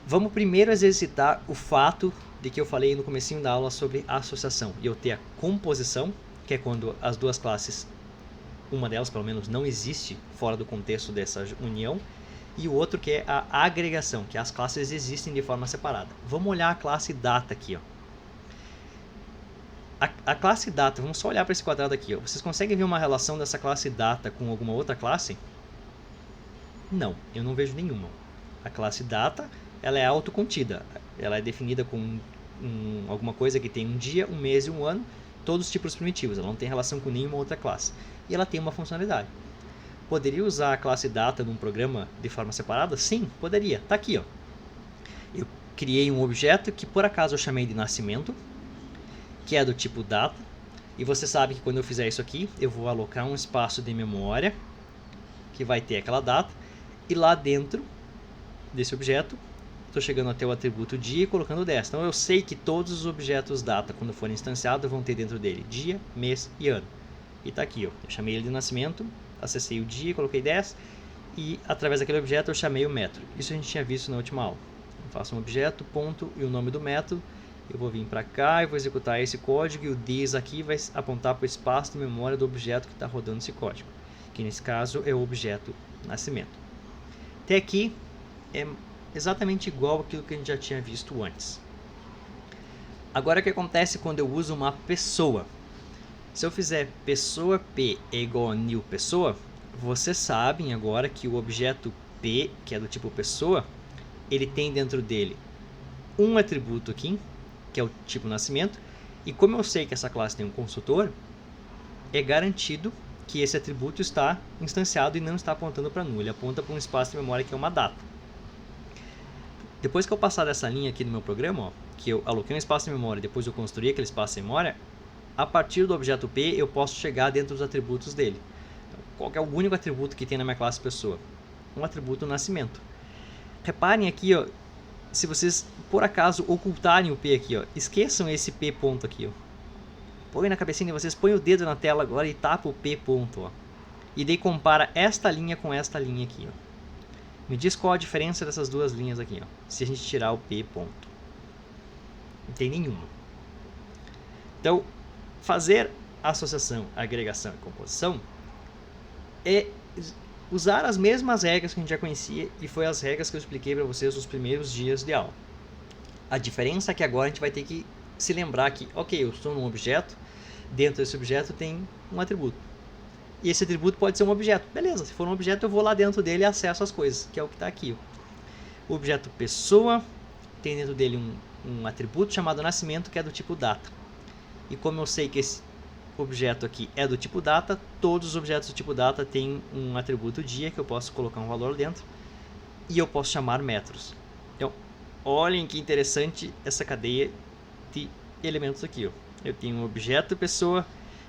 A: Vamos primeiro exercitar o fato de que eu falei no comecinho da aula sobre associação. E eu ter a composição, que é quando as duas classes, uma delas pelo menos, não existe fora do contexto dessa união. E o outro que é a agregação, que as classes existem de forma separada. Vamos olhar a classe data aqui. Ó. A classe data, vamos só olhar para esse quadrado aqui. Ó. Vocês conseguem ver uma relação dessa classe data com alguma outra classe? Não, eu não vejo nenhuma. A classe data, ela é autocontida. Ela é definida com alguma coisa que tem um dia, um mês e um ano, todos os tipos primitivos. Ela não tem relação com nenhuma outra classe. E ela tem uma funcionalidade. Poderia usar a classe data num programa de forma separada? Sim, poderia. Está aqui. Ó. Eu criei um objeto que por acaso eu chamei de nascimento, que é do tipo data. E você sabe que quando eu fizer isso aqui, eu vou alocar um espaço de memória que vai ter aquela data. E lá dentro desse objeto, estou chegando até o atributo dia e colocando 10. Então eu sei que todos os objetos data, quando forem instanciados, vão ter dentro dele dia, mês e ano. E está aqui, ó. Eu chamei ele de nascimento, acessei o dia, coloquei 10 e através daquele objeto eu chamei o método. Isso a gente tinha visto na última aula. Eu faço um objeto, ponto e o nome do método. Eu vou vir para cá e vou executar esse código e o this aqui vai apontar para o espaço de memória do objeto que está rodando esse código, que nesse caso é o objeto nascimento. Até aqui é exatamente igual àquilo que a gente já tinha visto antes. Agora o que acontece quando eu uso uma pessoa? Se eu fizer pessoa P é igual a new pessoa, vocês sabem agora que o objeto P, que é do tipo pessoa, ele tem dentro dele um atributo aqui, que é o tipo nascimento, e como eu sei que essa classe tem um construtor, é garantido que esse atributo está instanciado e não está apontando para null, ele aponta para um espaço de memória que é uma data. Depois que eu passar dessa linha aqui no meu programa, ó, que eu aloquei um espaço de memória, depois eu construí aquele espaço de memória, a partir do objeto P eu posso chegar dentro dos atributos dele. Então, qual é o único atributo que tem na minha classe pessoa? Um atributo nascimento. Reparem aqui, ó, se vocês por acaso ocultarem o P aqui, ó, esqueçam esse P ponto aqui. Ó. Põe na cabecinha de vocês, põe o dedo na tela agora e tapa o P ponto. Ó. E daí compara esta linha com esta linha aqui. Ó. Me diz qual a diferença dessas duas linhas aqui, ó, se a gente tirar o P ponto. Não tem nenhuma. Então, fazer associação, agregação e composição é usar as mesmas regras que a gente já conhecia e foi as regras que eu expliquei para vocês nos primeiros dias de aula. A diferença é que agora a gente vai ter que se lembrar que, ok, eu estou num objeto, dentro desse objeto tem um atributo. E esse atributo pode ser um objeto. Beleza, se for um objeto eu vou lá dentro dele e acesso as coisas, que é o que está aqui. Ó. O objeto pessoa tem dentro dele um atributo chamado nascimento, que é do tipo data. E como eu sei que esse objeto aqui é do tipo data, todos os objetos do tipo data têm um atributo dia, que eu posso colocar um valor dentro, e eu posso chamar métodos. Então, olhem que interessante essa cadeia de elementos aqui. Ó. Eu tenho um objeto pessoa,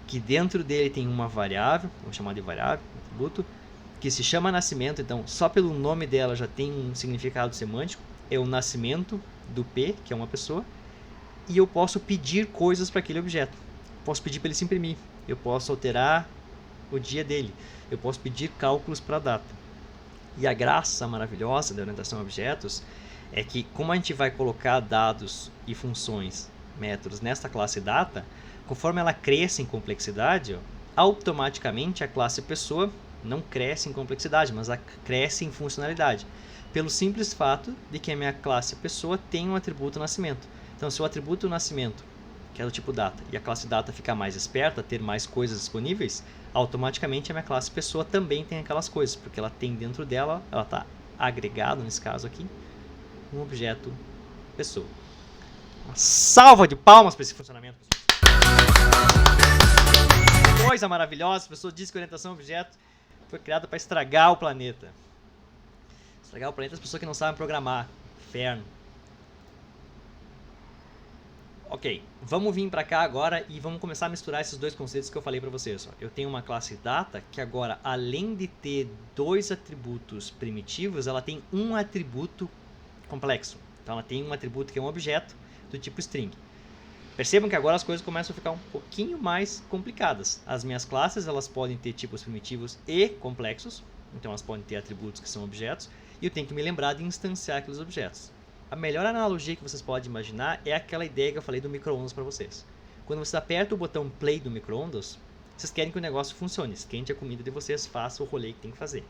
A: que dentro dele tem uma variável, vou chamar de variável, um atributo, que se chama nascimento, então só pelo nome dela já tem um significado semântico, é o nascimento do P, que é uma pessoa, e eu posso pedir coisas para aquele objeto. Posso pedir para ele se imprimir, eu posso alterar o dia dele, eu posso pedir cálculos para a data. E a graça maravilhosa da orientação a objetos é que, como a gente vai colocar dados e funções, métodos nesta classe data, conforme ela cresce em complexidade, ó, automaticamente a classe pessoa Não cresce em complexidade, mas ela cresce em funcionalidade. Pelo simples fato de que a minha classe pessoa tem um atributo nascimento. Então, se o atributo nascimento, que é do tipo data, e a classe data ficar mais esperta, ter mais coisas disponíveis, automaticamente a minha classe pessoa também tem aquelas coisas, porque ela tem dentro dela, ela está agregado, nesse caso aqui, um objeto pessoa. Uma salva de palmas para esse funcionamento. Coisa maravilhosa, a pessoa diz que orientação a objeto foi criada para estragar o planeta. Estragar o planeta as pessoas que não sabem programar. Inferno. Ok, vamos vir para cá agora e vamos começar a misturar esses dois conceitos que eu falei para vocês. Eu tenho uma classe data que agora, além de ter dois atributos primitivos, ela tem um atributo complexo. Então ela tem um atributo que é um objeto do tipo string. Percebam que agora as coisas começam a ficar um pouquinho mais complicadas. As minhas classes elas podem ter tipos primitivos e complexos, então elas podem ter atributos que são objetos, e eu tenho que me lembrar de instanciar aqueles objetos. A melhor analogia que vocês podem imaginar é aquela ideia que eu falei do micro-ondas para vocês. Quando você aperta o botão play do micro-ondas, vocês querem que o negócio funcione, esquente a comida de vocês, faça o rolê que tem que fazer.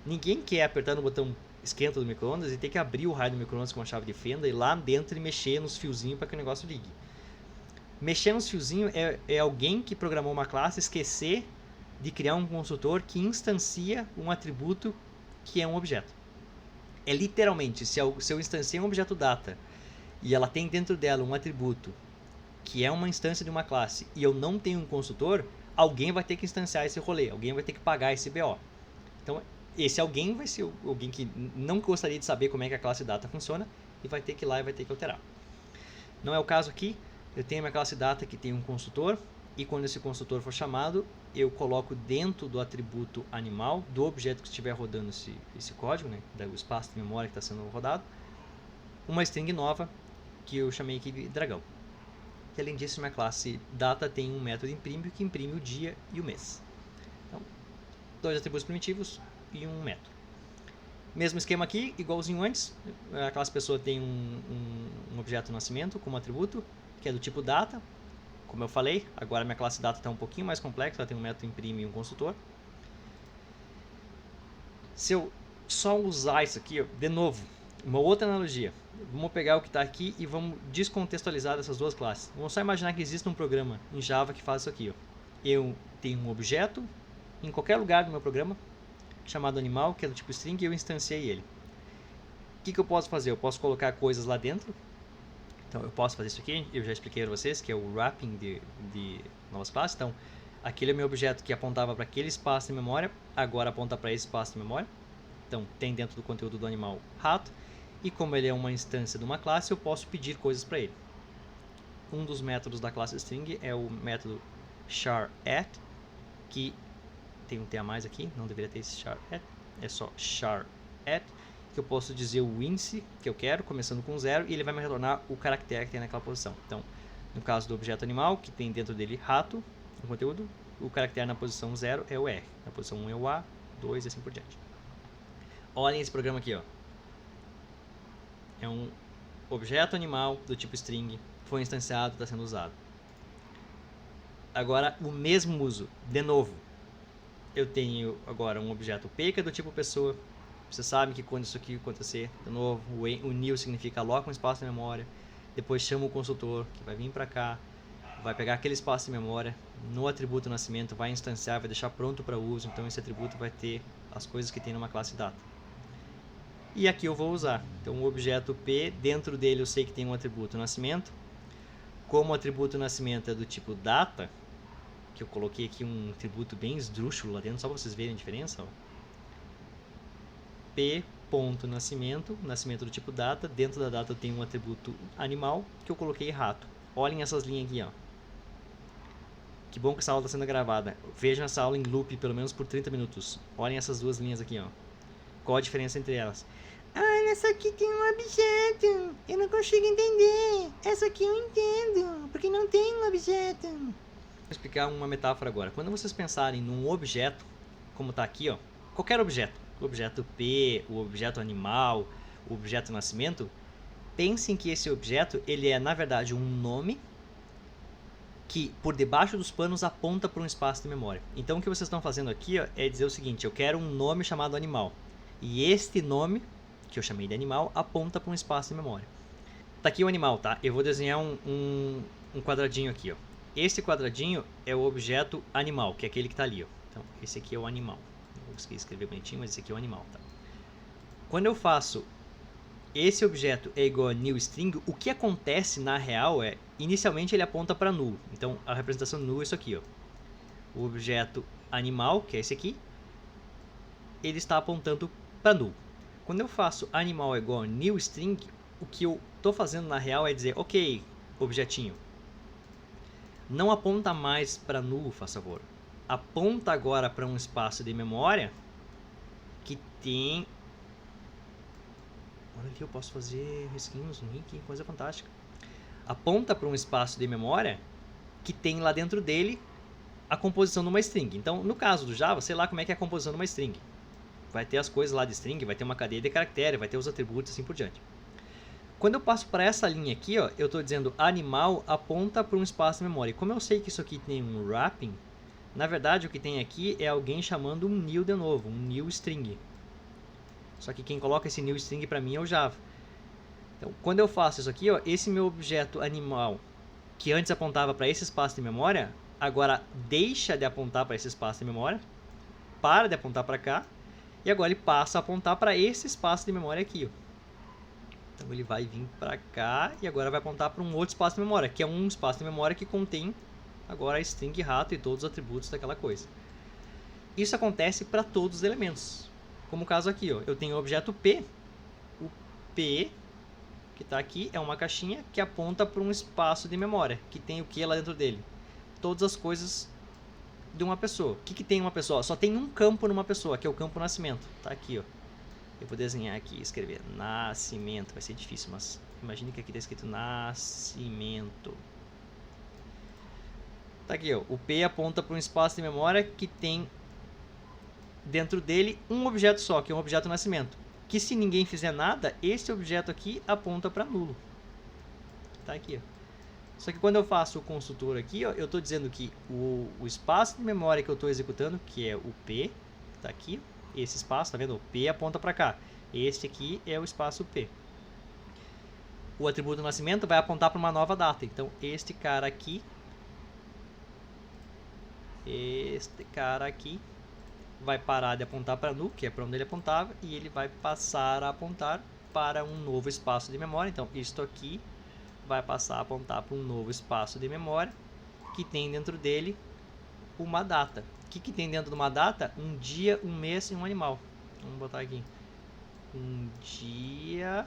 A: Ninguém quer apertar no botão esquenta do micro-ondas e ter que abrir o raio do micro-ondas com uma chave de fenda e lá dentro e mexer nos fiozinhos para que o negócio ligue. Mexer nos fiozinhos é alguém que programou uma classe esquecer de criar um construtor que instancia um atributo que é um objeto. É literalmente, se eu instanciei um objeto data e ela tem dentro dela um atributo que é uma instância de uma classe e eu não tenho um construtor, alguém vai ter que instanciar esse rolê, alguém vai ter que pagar esse BO. Então, esse alguém vai ser alguém que não gostaria de saber como é que a classe data funciona e vai ter que ir lá e vai ter que alterar. Não é o caso aqui. Eu tenho a minha classe data que tem um construtor e quando esse construtor for chamado, eu coloco dentro do atributo animal, do objeto que estiver rodando esse código, né, do espaço de memória que está sendo rodado, uma string nova que eu chamei aqui de dragão. E além disso, minha classe data tem um método imprime que imprime o dia e o mês. Então, dois atributos primitivos e um método. Mesmo esquema aqui, igualzinho antes, a classe pessoa tem um objeto nascimento como atributo, que é do tipo data. Como eu falei, agora minha classe data está um pouquinho mais complexa, ela tem um método imprime e um construtor. Se eu só usar isso aqui, ó, de novo, uma outra analogia. Vamos pegar o que está aqui e vamos descontextualizar essas duas classes. Vamos só imaginar que existe um programa em Java que faz isso aqui. Ó. Eu tenho um objeto em qualquer lugar do meu programa, chamado animal, que é do tipo string, e eu instanciei ele. O que eu posso fazer? Eu posso colocar coisas lá dentro. Então eu posso fazer isso aqui, eu já expliquei para vocês, que é o wrapping de novas classes. Então, aquele é o meu objeto que apontava para aquele espaço de memória, agora aponta para esse espaço de memória. Então, tem dentro do conteúdo do animal rato, e como ele é uma instância de uma classe, eu posso pedir coisas para ele. Um dos métodos da classe string é o método char_at, que tem um T a mais aqui, não deveria ter esse char_at, é só char_at, que eu posso dizer o índice que eu quero, começando com 0, e ele vai me retornar o caractere que tem naquela posição. Então, no caso do objeto animal, que tem dentro dele rato, no conteúdo, o caractere na posição 0 é o R, na posição 1 é o A, 2 e assim por diante. Olhem esse programa aqui, ó. É um objeto animal do tipo string, foi instanciado, está sendo usado. Agora, o mesmo uso, de novo. Eu tenho agora um objeto P que é do tipo pessoa. Você sabe que quando isso aqui acontecer, de novo, o new significa aloca um espaço de memória. Depois chama o consultor, que vai vir para cá, vai pegar aquele espaço de memória, no atributo nascimento, vai instanciar, vai deixar pronto para uso. Então esse atributo vai ter as coisas que tem numa classe data. E aqui eu vou usar. Então o objeto P, dentro dele eu sei que tem um atributo nascimento. Como o atributo nascimento é do tipo data, que eu coloquei aqui um atributo bem esdrúxulo lá dentro, só para vocês verem a diferença. Ó. P.nascimento, nascimento do tipo data. Dentro da data eu tenho um atributo animal, que eu coloquei rato. Olhem essas linhas aqui. Ó. Que bom que essa aula está sendo gravada. Vejam essa aula em loop pelo menos por 30 minutos. Olhem essas duas linhas aqui. Ó. Qual a diferença entre elas? Ah, essa aqui tem um objeto. Eu não consigo entender. Essa aqui eu entendo, porque não tem um objeto. Vou explicar uma metáfora agora. Quando vocês pensarem num objeto, como está aqui, ó, qualquer objeto, o objeto P, o objeto animal, o objeto nascimento, pensem que esse objeto ele é, na verdade, um nome que por debaixo dos panos aponta para um espaço de memória. Então o que vocês estão fazendo aqui, ó, é dizer o seguinte: eu quero um nome chamado animal. E este nome, que eu chamei de animal, aponta para um espaço de memória. Tá aqui o animal, tá? Eu vou desenhar um quadradinho aqui, ó. Esse quadradinho é o objeto animal, que é aquele que está ali, ó. Então, esse aqui é o animal. Não vou conseguir escrever bonitinho, mas esse aqui é o animal, tá? Quando eu faço esse objeto é igual a new string, o que acontece na real é, inicialmente ele aponta para null. Então, a representação null é isso aqui, ó. O objeto animal, que é esse aqui, ele está apontando para null. Quando eu faço animal é igual a new string, o que eu estou fazendo na real é dizer, ok, objetinho, não aponta mais para null, faz favor. Aponta agora para um espaço de memória que tem... Olha ali, eu posso fazer risquinhos, que coisa fantástica. Aponta para um espaço de memória que tem lá dentro dele a composição de uma string. Então, no caso do Java, sei lá como é que é a composição de uma string. Vai ter as coisas lá de string, vai ter uma cadeia de caractere, vai ter os atributos e assim por diante. Quando eu passo para essa linha aqui, ó, eu estou dizendo animal aponta para um espaço de memória. E como eu sei que isso aqui tem um wrapping, na verdade o que tem aqui é alguém chamando um new de novo, um new string. Só que quem coloca esse new string para mim é o Java. Então, quando eu faço isso aqui, ó, esse meu objeto animal, que antes apontava para esse espaço de memória, agora deixa de apontar para esse espaço de memória, para de apontar para cá, e agora ele passa a apontar para esse espaço de memória aqui, ó. Então ele vai vir para cá e agora vai apontar para um outro espaço de memória, que é um espaço de memória que contém agora a string rato e todos os atributos daquela coisa. Isso acontece para todos os elementos. Como o caso aqui, ó, eu tenho o objeto P. O P, que está aqui, é uma caixinha que aponta para um espaço de memória, que tem o que lá dentro dele? Todas as coisas de uma pessoa. O que tem uma pessoa? Só tem um campo numa pessoa, que é o campo nascimento. Está aqui, ó. Eu vou desenhar aqui e escrever nascimento. Vai ser difícil, mas imagine que aqui está escrito nascimento. Tá aqui, ó. O P aponta para um espaço de memória que tem dentro dele um objeto só, que é um objeto nascimento. Que se ninguém fizer nada, esse objeto aqui aponta para nulo. Tá aqui, ó. Só que quando eu faço o construtor aqui, ó, eu estou dizendo que o espaço de memória que eu estou executando, que é o P, tá aqui, esse espaço, tá vendo? O P aponta para cá. Este aqui é o espaço P. O atributo do nascimento vai apontar para uma nova data. Então, este cara aqui vai parar de apontar para null, que é para onde ele apontava, e ele vai passar a apontar para um novo espaço de memória. Então, isto aqui vai passar a apontar para um novo espaço de memória que tem dentro dele uma data. O que tem dentro de uma data? Um dia, um mês e um animal. Vamos botar aqui. Um dia,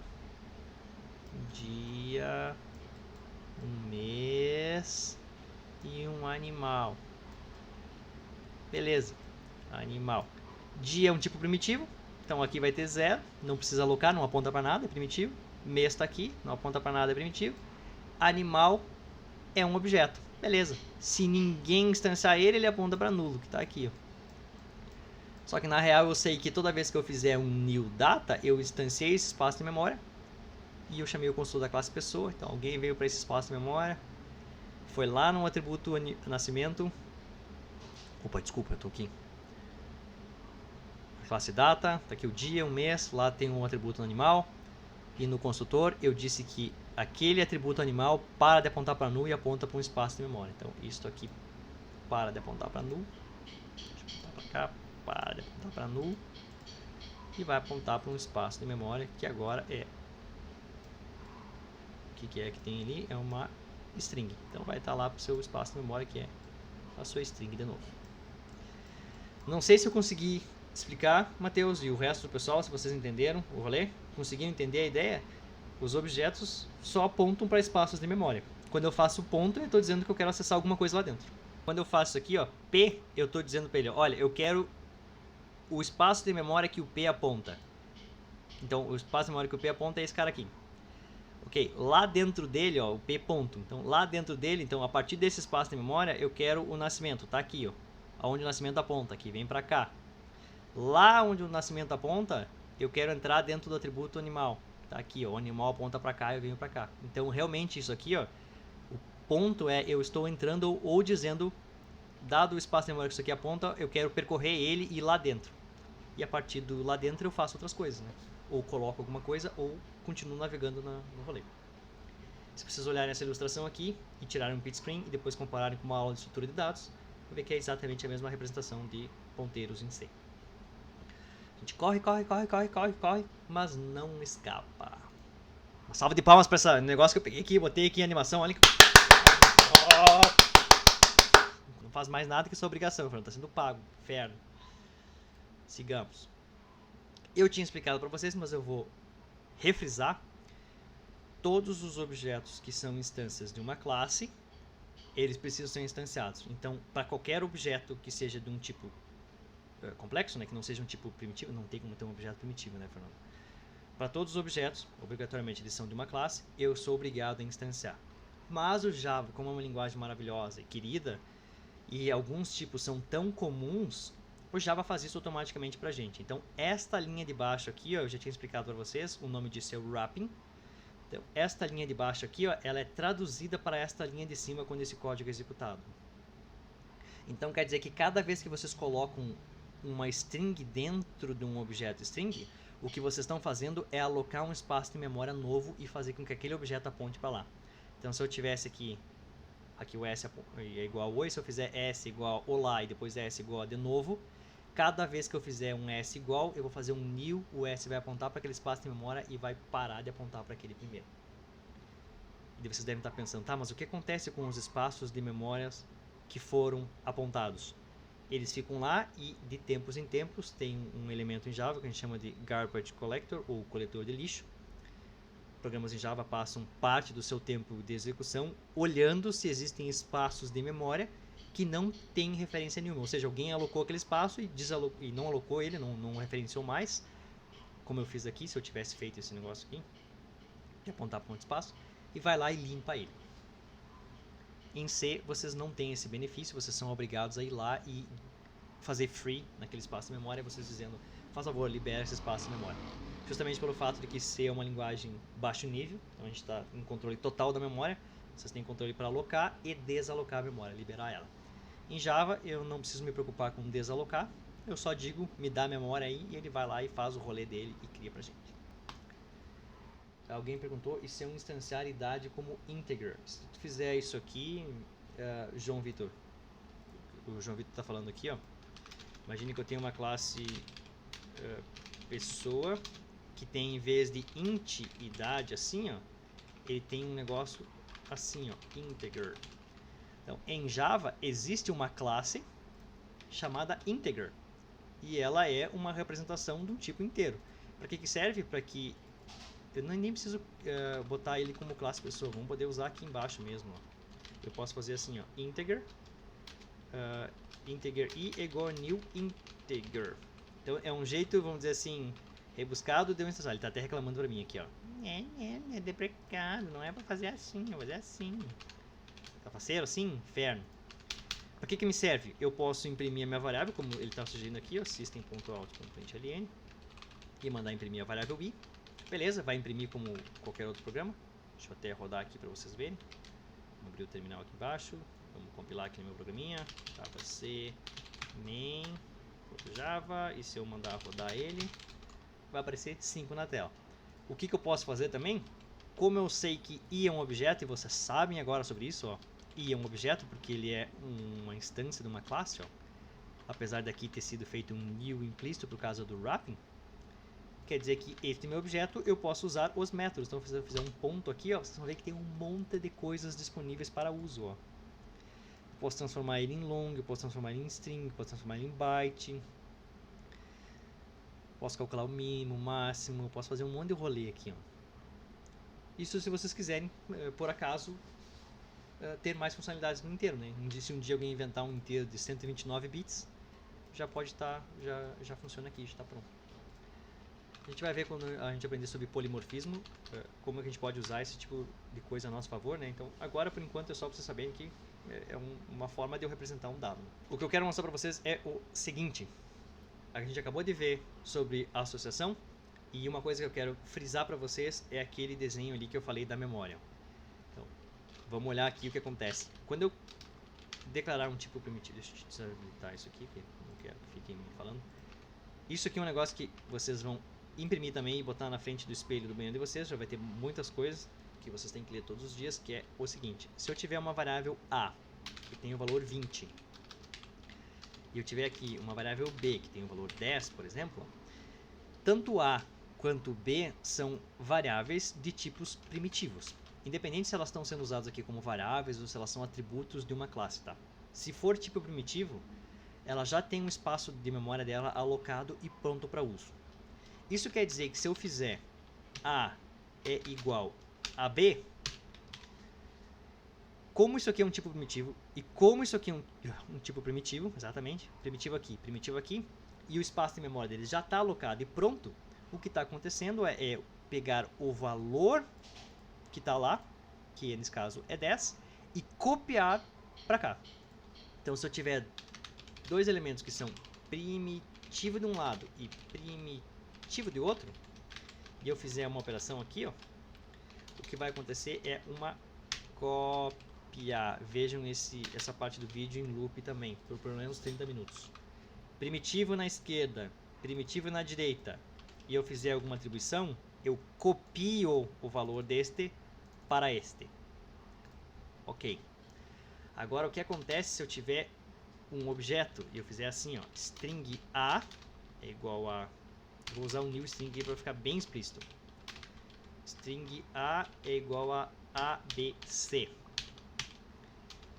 A: um mês e um animal. Beleza. Animal. Dia é um tipo primitivo, então aqui vai ter 0, não precisa alocar, não aponta para nada, é primitivo. Mês está aqui, não aponta para nada, é primitivo. Animal é um objeto, beleza. Se ninguém instanciar ele, ele aponta para nulo, que está aqui, ó. Só que na real eu sei que toda vez que eu fizer um new data, eu instanciei esse espaço de memória e eu chamei o construtor da classe pessoa. Então alguém veio para esse espaço de memória, foi lá no atributo nascimento. Opa, desculpa, eu estou aqui. Classe data, tá aqui o dia, um mês, lá tem um atributo animal. E no construtor eu disse que aquele atributo animal para de apontar para null e aponta para um espaço de memória. Então isto aqui para de apontar para null. Deixa eu apontar para cá, para de apontar para null. E vai apontar para um espaço de memória que agora é... O que é que tem ali? É uma string. Então vai estar lá para o seu espaço de memória que é a sua string de novo. Não sei se eu consegui explicar, Matheus, e o resto do pessoal, se vocês entenderam o rolê, conseguiram entender a ideia, os objetos só apontam para espaços de memória. Quando eu faço ponto, eu estou dizendo que eu quero acessar alguma coisa lá dentro. Quando eu faço isso aqui, ó, P, eu estou dizendo para ele, olha, eu quero o espaço de memória que o P aponta. Então, o espaço de memória que o P aponta é esse cara aqui. Ok, lá dentro dele, ó, o P ponto. Então, lá dentro dele, então, a partir desse espaço de memória, eu quero o nascimento, tá aqui, ó, onde o nascimento aponta, aqui, vem para cá. Lá onde o nascimento aponta, eu quero entrar dentro do atributo animal. Tá aqui, ó, o animal aponta para cá e eu venho para cá. Então, realmente, isso aqui, ó, o ponto é eu estou entrando ou dizendo, dado o espaço de memória que isso aqui aponta, eu quero percorrer ele e ir lá dentro. E a partir do lá dentro eu faço outras coisas, né? Ou coloco alguma coisa ou continuo navegando no rolê. Se vocês olharem essa ilustração aqui e tirarem um print screen e depois compararem com uma aula de estrutura de dados, vão ver que é exatamente a mesma representação de ponteiros em C. A gente corre, mas não escapa. Uma salva de palmas para esse negócio que eu peguei aqui, botei aqui em animação, olha. Não faz mais nada que sua obrigação, Fernando, tá sendo pago, inferno. Sigamos. Eu tinha explicado para vocês, mas eu vou refrisar. Todos os objetos que são instâncias de uma classe, eles precisam ser instanciados. Então, para qualquer objeto que seja de um tipo complexo, né, que não seja um tipo primitivo, não tem como ter um objeto primitivo, né, Fernando? Para todos os objetos, obrigatoriamente eles são de uma classe, eu sou obrigado a instanciar. Mas o Java, como é uma linguagem maravilhosa e querida, e alguns tipos são tão comuns, o Java faz isso automaticamente para a gente. Então, esta linha de baixo aqui, ó, eu já tinha explicado para vocês, o nome disso é o wrapping. Então, esta linha de baixo aqui, ó, ela é traduzida para esta linha de cima quando esse código é executado. Então, quer dizer que cada vez que vocês colocam uma string dentro de um objeto string, o que vocês estão fazendo é alocar um espaço de memória novo e fazer com que aquele objeto aponte para lá. Então, se eu tivesse aqui o S é igual a oi, se eu fizer S igual a olá e depois S igual a de novo, cada vez que eu fizer um S igual, eu vou fazer um new, o S vai apontar para aquele espaço de memória e vai parar de apontar para aquele primeiro. E vocês devem estar pensando, tá, mas o que acontece com os espaços de memórias que foram apontados? Eles ficam lá e de tempos em tempos tem um elemento em Java que a gente chama de garbage collector ou coletor de lixo. Programas em Java passam parte do seu tempo de execução olhando se existem espaços de memória que não tem referência nenhuma, ou seja, alguém alocou aquele espaço e não alocou ele, não referenciou mais, como eu fiz aqui, se eu tivesse feito esse negócio aqui, de apontar para um espaço, e vai lá e limpa ele. Em C, vocês não têm esse benefício, vocês são obrigados a ir lá e fazer free naquele espaço de memória, vocês dizendo, faz favor, libera esse espaço de memória. Justamente pelo fato de que C é uma linguagem baixo nível, então a gente está em controle total da memória, vocês têm controle para alocar e desalocar a memória, liberar ela. Em Java, eu não preciso me preocupar com desalocar, eu só digo, me dá a memória aí, e ele vai lá e faz o rolê dele e cria pra gente. Alguém perguntou, e se eu instanciar idade como integer? Se tu fizer isso aqui, João Vitor, o João Vitor está falando aqui, ó, imagine que eu tenho uma classe pessoa, que tem em vez de int idade assim, ó, ele tem um negócio assim, ó, integer. Então, em Java, existe uma classe chamada integer. E ela é uma representação do tipo inteiro. Para que serve? Para que eu nem preciso botar ele como classe pessoa. Vamos poder usar aqui embaixo mesmo. Ó. Eu posso fazer assim, ó, integer. Integer i igual a new integer. Então, é um jeito, vamos dizer assim, rebuscado de uma instância. Ele está até reclamando para mim aqui, ó. É deprecado, não é para fazer assim, eu vou fazer assim. Tá faceiro assim? Inferno. Para que me serve? Eu posso imprimir a minha variável, como ele está sugerindo aqui, ó, system.out.println, e mandar imprimir a variável i. Beleza, vai imprimir como qualquer outro programa. Deixa eu até rodar aqui para vocês verem. Vamos abrir o terminal aqui embaixo. Vamos compilar aqui no meu programinha. Java C main.java. E se eu mandar rodar ele, vai aparecer 5 na tela. O que eu posso fazer também? Como eu sei que i é um objeto, e vocês sabem agora sobre isso, ó, i é um objeto porque ele é uma instância de uma classe, ó, apesar daqui ter sido feito um new implícito por causa do wrapping, quer dizer que este meu objeto eu posso usar os métodos. Então, se eu fizer um ponto aqui, ó, vocês vão ver que tem um monte de coisas disponíveis para uso. Ó. Eu posso transformar ele em long, eu posso transformar ele em string, posso transformar ele em byte, posso calcular o mínimo, o máximo, posso fazer um monte de rolê aqui, ó. Isso se vocês quiserem, por acaso, ter mais funcionalidades no inteiro, né? Se um dia alguém inventar um inteiro de 129 bits, já pode estar, já funciona aqui, já está pronto. A gente vai ver quando a gente aprender sobre polimorfismo, como a gente pode usar esse tipo de coisa a nosso favor, né? Então, agora, por enquanto, é só para vocês saberem que é uma forma de eu representar um dado. O que eu quero mostrar para vocês é o seguinte. A gente acabou de ver sobre associação, e uma coisa que eu quero frisar para vocês é aquele desenho ali que eu falei da memória. Então, vamos olhar aqui o que acontece. Quando eu declarar um tipo primitivo, deixa eu desabilitar isso aqui, porque não quero que fiquem me falando. Isso aqui é um negócio que vocês vão imprimir também e botar na frente do espelho do banheiro de vocês. Já vai ter muitas coisas que vocês têm que ler todos os dias, que é o seguinte: se eu tiver uma variável A, que tem o valor 20, e eu tiver aqui uma variável B, que tem o valor 10, por exemplo, tanto A quanto B são variáveis de tipos primitivos. Independente se elas estão sendo usadas aqui como variáveis ou se elas são atributos de uma classe, tá? Se for tipo primitivo, ela já tem um espaço de memória dela alocado e pronto para uso. Isso quer dizer que se eu fizer A é igual a B, como isso aqui é um tipo primitivo e como isso aqui é um tipo primitivo, exatamente, primitivo aqui, e o espaço de memória dele já está alocado e pronto, o que está acontecendo é pegar o valor que está lá, que nesse caso é 10, e copiar para cá. Então, se eu tiver dois elementos que são primitivo de um lado e primitivo de outro, e eu fizer uma operação aqui, ó, o que vai acontecer é uma cópia. Vejam essa parte do vídeo em loop também, por pelo menos 30 minutos. Primitivo na esquerda, primitivo na direita, e eu fizer alguma atribuição, eu copio o valor deste para este. Ok. Agora, o que acontece se eu tiver um objeto e eu fizer assim, ó, string A é igual a... Vou usar um new string aqui para ficar bem explícito. String A é igual a ABC.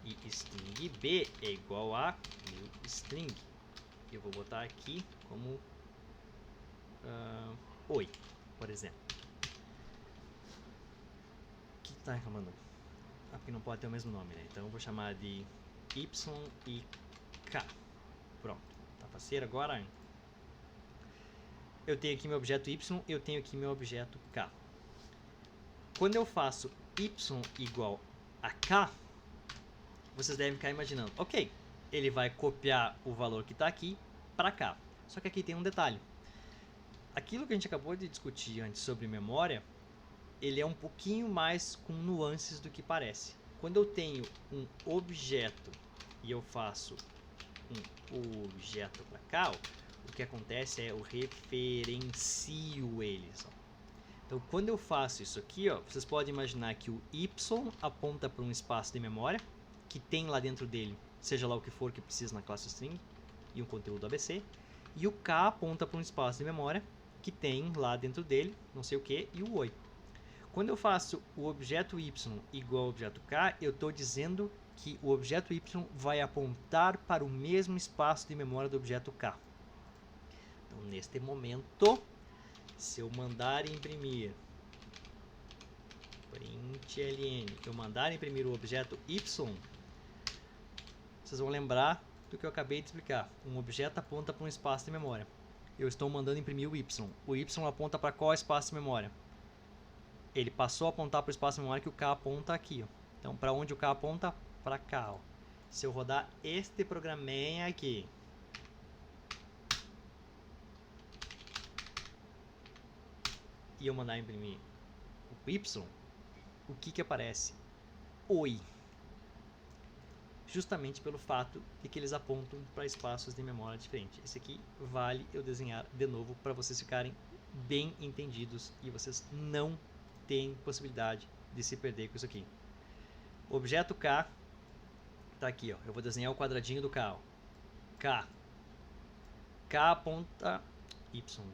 A: E string B é igual a new string. Eu vou botar aqui como oi, por exemplo. O que está reclamando? Ah, porque não pode ter o mesmo nome, né? Então eu vou chamar de Y e K. Pronto, tá faceiro agora? Eu tenho aqui meu objeto Y, eu tenho aqui meu objeto K. Quando eu faço Y igual a K, vocês devem ficar imaginando, ok, ele vai copiar o valor que está aqui para cá. Só que aqui tem um detalhe. Aquilo que a gente acabou de discutir antes sobre memória, ele é um pouquinho mais com nuances do que parece. Quando eu tenho um objeto e eu faço um objeto para cá, ó, o que acontece é eu referencio eles. Ó. Então, quando eu faço isso aqui, ó, vocês podem imaginar que o Y aponta para um espaço de memória que tem lá dentro dele, seja lá o que for que precisa na classe string e um conteúdo ABC, e o K aponta para um espaço de memória que tem lá dentro dele, não sei o que, e o oi. Quando eu faço o objeto Y igual ao objeto K, eu estou dizendo que o objeto Y vai apontar para o mesmo espaço de memória do objeto K. Então, neste momento, se eu mandar imprimir println, eu mandar imprimir o objeto Y, vocês vão lembrar do que eu acabei de explicar. Um objeto aponta para um espaço de memória. Eu estou mandando imprimir o Y. O Y aponta para qual espaço de memória? Ele passou a apontar para o espaço de memória que o K aponta aqui. Ó. Então, para onde o K aponta? Para cá. Ó. Se eu rodar este programinha aqui, e eu mandar imprimir o Y, o que aparece? Oi. Justamente pelo fato de que eles apontam para espaços de memória diferentes. Esse aqui vale eu desenhar de novo para vocês ficarem bem entendidos e vocês não tem possibilidade de se perder com isso aqui. O objeto K está aqui, ó. Eu vou desenhar o quadradinho do K. Ó. K. K aponta Y.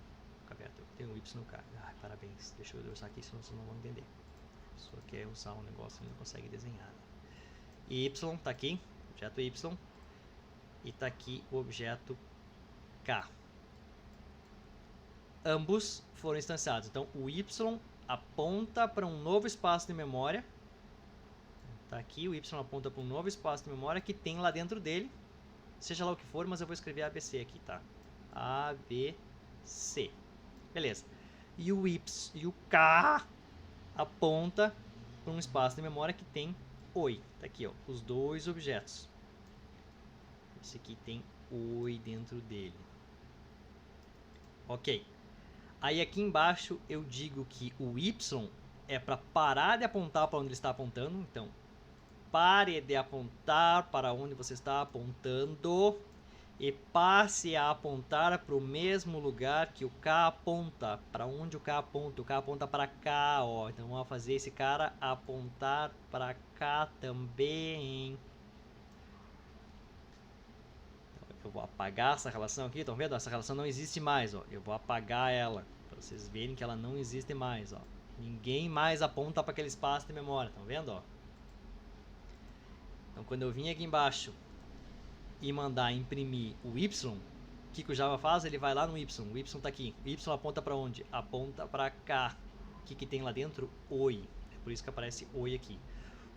A: Tem um Y no K. Ai, parabéns. Deixa eu usar aqui, senão vocês não vão entender. Só quer usar um negócio e não consegue desenhar. E Y está aqui, objeto Y. E está aqui o objeto K. Ambos foram instanciados. Então, o Y aponta para um novo espaço de memória. Tá aqui, o Y aponta para um novo espaço de memória que tem lá dentro dele, seja lá o que for, mas eu vou escrever ABC aqui, tá? ABC. Beleza. E o Y e o K aponta para um espaço de memória que tem oi. Tá aqui, ó, os dois objetos. Esse aqui tem oi dentro dele. Ok. Aí aqui embaixo eu digo que o Y é para parar de apontar para onde ele está apontando. Então, pare de apontar para onde você está apontando e passe a apontar para o mesmo lugar que o K aponta. Para onde o K aponta? O K aponta para cá, ó. Então vamos fazer esse cara apontar para cá também. Eu vou apagar essa relação aqui, estão vendo? Essa relação não existe mais, ó. Eu vou apagar ela, para vocês verem que ela não existe mais, ó. Ninguém mais aponta para aquele espaço de memória, estão vendo, ó? Então quando eu vim aqui embaixo e mandar imprimir o Y, o que o Java faz? Ele vai lá no Y, o Y está aqui. O Y aponta para onde? Aponta para cá. O que tem lá dentro? Oi. É por isso que aparece oi aqui.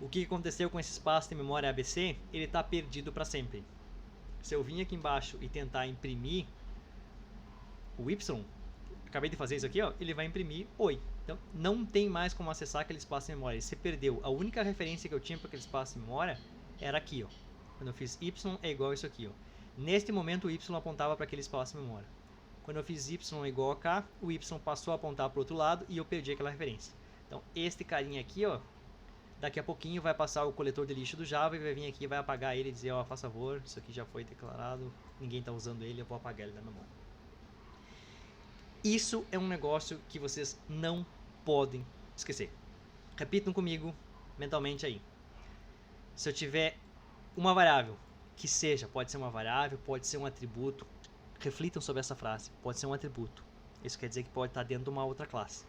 A: O que aconteceu com esse espaço de memória ABC? Ele está perdido para sempre. Se eu vim aqui embaixo e tentar imprimir o Y, acabei de fazer isso aqui, ó, ele vai imprimir oi. Então não tem mais como acessar aquele espaço de memória. Você perdeu. A única referência que eu tinha para aquele espaço de memória era aqui, ó. Quando eu fiz Y é igual a isso aqui, ó. Neste momento o Y apontava para aquele espaço de memória. Quando eu fiz Y igual a K, o Y passou a apontar para o outro lado e eu perdi aquela referência. Então este carinha aqui, ó, daqui a pouquinho vai passar o coletor de lixo do Java e vai vir aqui, vai apagar ele e dizer, ó, faça favor, isso aqui já foi declarado, ninguém está usando ele, eu vou apagar ele da memória. Isso é um negócio que vocês não podem esquecer. Repitam comigo mentalmente aí. Se eu tiver uma variável, que seja, pode ser uma variável, pode ser um atributo, reflitam sobre essa frase, pode ser um atributo. Isso quer dizer que pode estar dentro de uma outra classe.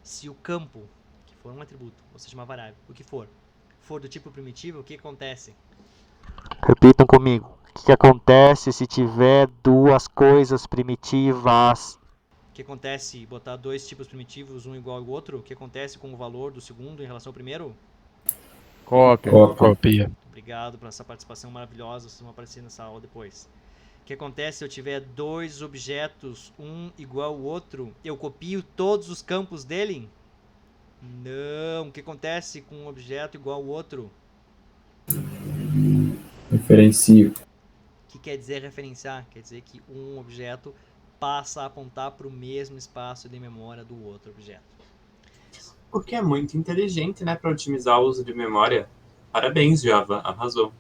A: Se o campo, que for um atributo, ou seja, uma variável, o que for do tipo primitivo, o que acontece?
B: Repitam comigo. O que acontece se tiver duas coisas primitivas?
A: O que acontece botar dois tipos primitivos, um igual ao outro? O que acontece com o valor do segundo em relação ao primeiro?
C: Cópia.
A: Obrigado por essa participação maravilhosa, vocês vão aparecer nessa aula depois. O que acontece se eu tiver dois objetos, um igual ao outro, eu copio todos os campos dele? Não. O que acontece com um objeto igual ao outro?
D: Referencio.
A: O que quer dizer referenciar? Quer dizer que um objeto passa a apontar para o mesmo espaço de memória do outro objeto.
E: Porque é muito inteligente, né, para otimizar o uso de memória. Parabéns, Java, arrasou.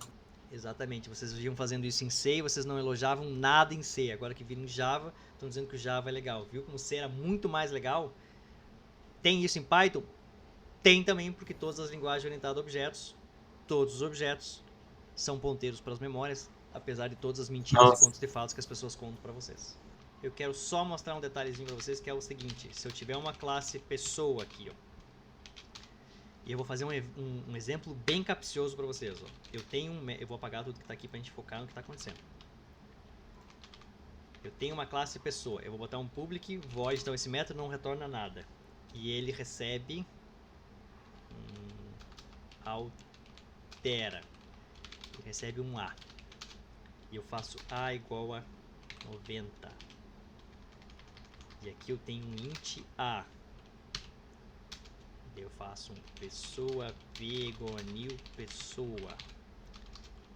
A: Exatamente, vocês viam fazendo isso em C e vocês não elogiavam nada em C. Agora que viram em Java, estão dizendo que o Java é legal. Viu como C era muito mais legal? Tem isso em Python? Tem também, porque todas as linguagens orientadas a objetos, todos os objetos são ponteiros para as memórias, apesar de todas as mentiras e contos de fadas que as pessoas contam para vocês. Eu quero só mostrar um detalhezinho para vocês, que é o seguinte. Se eu tiver uma classe pessoa aqui, ó, e eu vou fazer um exemplo bem capcioso para vocês. Ó. Eu vou apagar tudo que está aqui para a gente focar no que está acontecendo. Eu tenho uma classe pessoa. Eu vou botar um public void, então esse método não retorna nada. E ele recebe altera. Ele recebe um A. E eu faço A igual a 90. E aqui eu tenho um int A. Eu faço um pessoa p igual a new pessoa.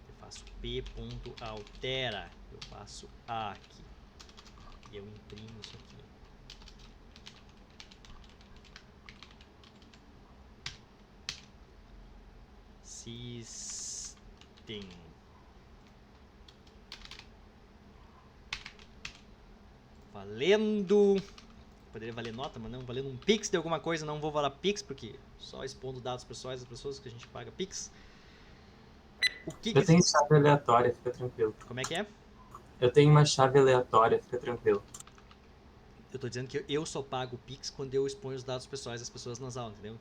A: Eu faço p.altera. Eu faço a aqui. E eu imprimo isso aqui. System. Valendo. Poderia valer nota, mas não valendo um Pix de alguma coisa, não vou valer Pix, porque só expondo dados pessoais das pessoas que a gente paga Pix.
E: Eu tenho chave aleatória, fica tranquilo.
A: Como é que é?
E: Eu tenho uma chave aleatória, fica tranquilo.
A: Eu tô dizendo que eu só pago Pix quando eu exponho os dados pessoais das pessoas nas aulas, entendeu?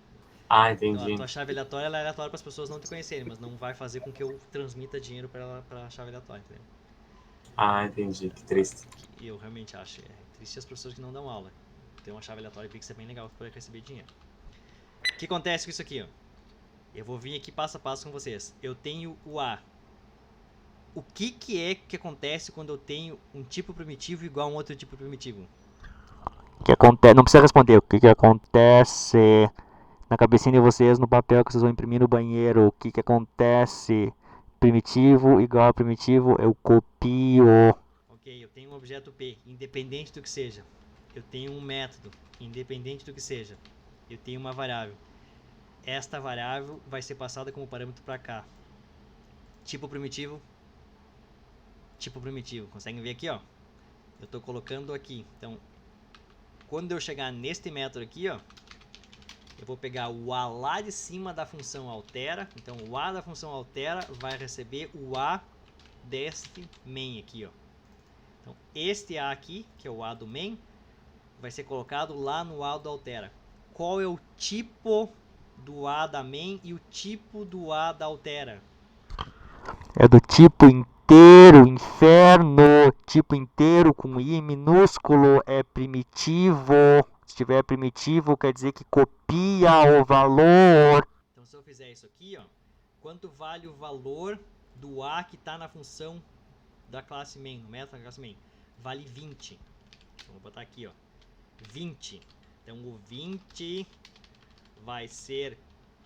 E: Ah, entendi.
A: Então, a tua chave aleatória ela é aleatória para as pessoas não te conhecerem, mas não vai fazer com que eu transmita dinheiro para a chave aleatória, entendeu?
E: Ah, entendi. Que triste.
A: E eu realmente acho triste as pessoas que não dão aula. Ter uma chave aleatória Pix é bem legal para receber dinheiro. O que acontece com isso aqui, ó? Eu vou vir aqui passo a passo com vocês. Eu tenho o A. O que é que acontece quando eu tenho um tipo primitivo igual a um outro tipo primitivo?
B: O que acontece? Não precisa responder. O que acontece na cabecinha de vocês no papel que vocês vão imprimir no banheiro? O que acontece? Primitivo igual a primitivo, eu copio.
A: Ok, eu tenho um objeto P, independente do que seja. Eu tenho um método, independente do que seja. Eu tenho uma variável. esta variável vai ser passada como parâmetro para cá. Tipo primitivo. Tipo primitivo. Conseguem ver aqui, ó? Eu estou colocando aqui. Então, quando eu chegar neste método aqui, ó, eu vou pegar o A lá de cima da função altera. Então, o A da função altera vai receber o A deste main aqui, ó. Então, este A aqui, que é o A do main, vai ser colocado lá no A do altera. Qual é o tipo do A da main e o tipo do A da altera?
B: É do tipo inteiro, inferno. Tipo inteiro com I minúsculo é primitivo. Se tiver primitivo, quer dizer que copia o valor.
A: Então, se eu fizer isso aqui, ó, quanto vale o valor do A que está na função da classe main, no método da classe main? Vale 20. Então, vou botar aqui, ó, 20. Então, o 20 vai ser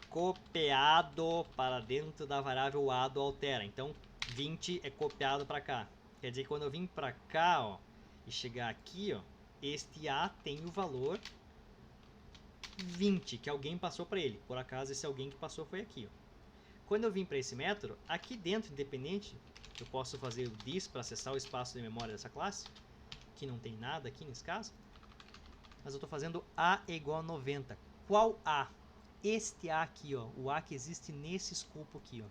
A: copiado para dentro da variável A do altera. Então, 20 é copiado para cá. Quer dizer que quando eu vim para cá, ó, e chegar aqui, ó, este A tem o valor 20, que alguém passou para ele. Por acaso, esse alguém que passou foi aqui, ó. Quando eu vim para esse método, aqui dentro, independente, eu posso fazer o this para acessar o espaço de memória dessa classe, que não tem nada aqui nesse caso, mas eu estou fazendo A é igual a 90. Qual A? Este A aqui, ó, o A que existe nesse escopo aqui, ó.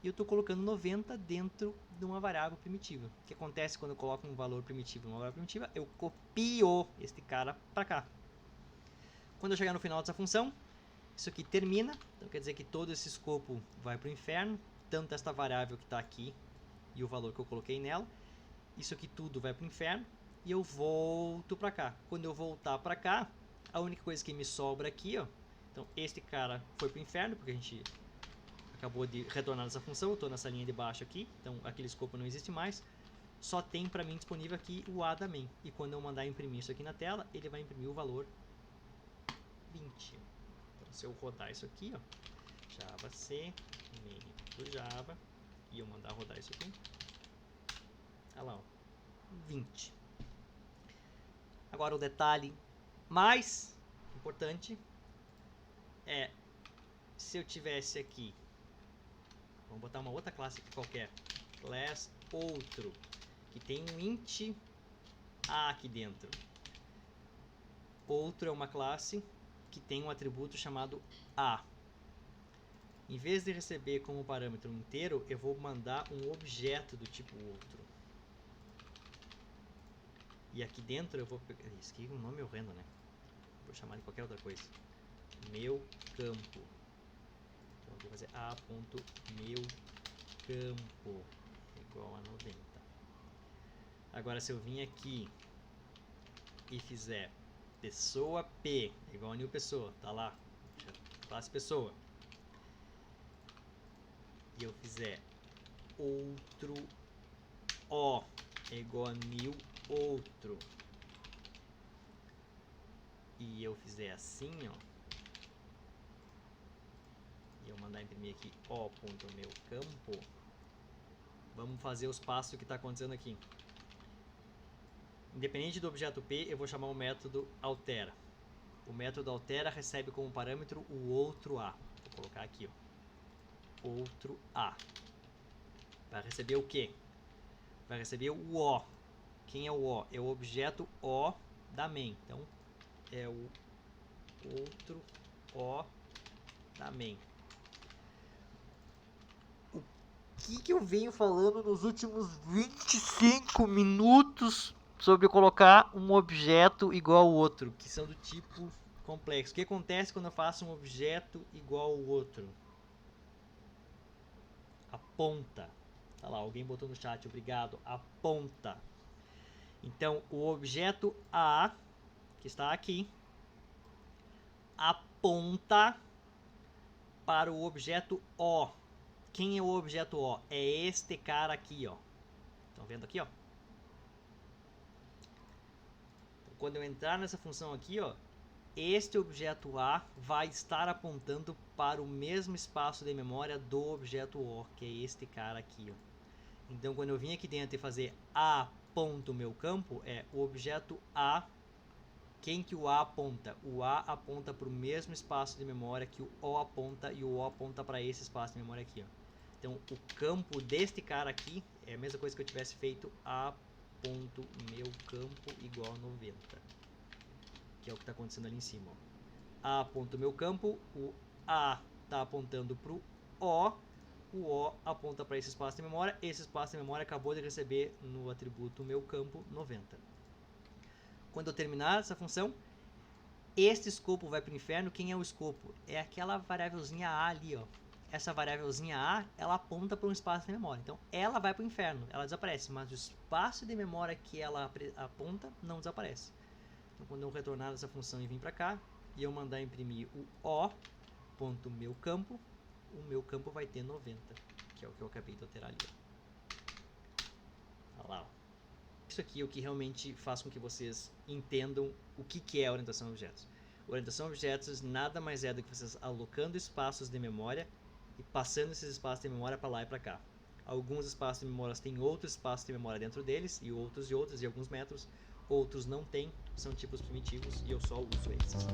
A: E eu estou colocando 90 dentro de uma variável primitiva. O que acontece quando eu coloco um valor primitivo numa variável primitiva? Eu copio este cara para cá. Quando eu chegar no final dessa função, isso aqui termina. Então quer dizer que todo esse escopo vai para o inferno. Tanto esta variável que está aqui e o valor que eu coloquei nela. Isso aqui tudo vai para o inferno. E eu volto para cá. Quando eu voltar para cá, a única coisa que me sobra aqui, ó. Então este cara foi para o inferno, porque a gente acabou de retornar essa função. Eu estou nessa linha de baixo aqui. Então aquele escopo não existe mais. Só tem para mim disponível aqui o A da main. E quando eu mandar imprimir isso aqui na tela, ele vai imprimir o valor 20. Então, se eu rodar isso aqui, ó, Java C, main do Java, e eu mandar rodar isso aqui, olha lá, ó, 20. Agora o detalhe mais importante é, se eu tivesse aqui, vamos botar uma outra classe aqui qualquer, class outro, que tem um int A aqui dentro. Outro é uma classe que tem um atributo chamado A. Em vez de receber como parâmetro um inteiro, eu vou mandar um objeto do tipo outro. E aqui dentro eu vou pegar... Isso aqui é um nome horrendo, né? Vou chamar de qualquer outra coisa. Meu campo. Então eu vou fazer a.meuCampo igual a 90. Agora se eu vim aqui e fizer pessoa P igual a new pessoa, tá lá, classe pessoa, e eu fizer outro O é igual a new outro, e eu fizer assim, ó, e eu mandar imprimir aqui o.meuCampo, vamos fazer os passos que está acontecendo aqui. Independente do objeto P, eu vou chamar o método altera. O método altera recebe como parâmetro o outro A. Vou colocar aqui, ó, outro A. Vai receber o quê? Vai receber o O. Quem é o O? É o objeto O da main. Então, é o outro O da main. O que eu venho falando nos últimos 25 minutos sobre colocar um objeto igual ao outro, que são do tipo complexo. O que acontece quando eu faço um objeto igual ao outro? Aponta. Tá lá, alguém botou no chat, obrigado. Aponta. Então, o objeto A, que está aqui, aponta para o objeto O. Quem é o objeto O? É este cara aqui, ó. Estão vendo aqui, ó? Então, quando eu entrar nessa função aqui, ó, este objeto A vai estar apontando para o mesmo espaço de memória do objeto O, que é este cara aqui, ó. Então, quando eu vim aqui dentro e fazer A.meuCampo, é o objeto A quem que o A aponta? O A aponta para o mesmo espaço de memória que o O aponta, e o O aponta para esse espaço de memória aqui, ó. Então, o campo deste cara aqui é a mesma coisa que eu tivesse feito A.meu_campo igual a 90. Que é o que está acontecendo ali em cima, ó. A.meu_campo, o A está apontando para o O aponta para esse espaço de memória, esse espaço de memória acabou de receber no atributo meu_campo 90. Quando eu terminar essa função, este escopo vai para o inferno. Quem é o escopo? É aquela variávelzinha A ali, ó. Essa variávelzinha A, ela aponta para um espaço de memória. Então, ela vai para o inferno, ela desaparece, mas o espaço de memória que ela aponta não desaparece. Então, quando eu retornar essa função e vir para cá, e eu mandar imprimir o O.meu_campo, o meu campo vai ter 90, que é o que eu acabei de alterar ali. Olha lá, ó. Isso aqui é o que realmente faz com que vocês entendam o que é orientação a objetos. Orientação a objetos nada mais é do que vocês alocando espaços de memória e passando esses espaços de memória para lá e para cá. Alguns espaços de memória têm outros espaços de memória dentro deles, e outros, e alguns métodos. Outros não têm, são tipos primitivos, e eu só uso esses.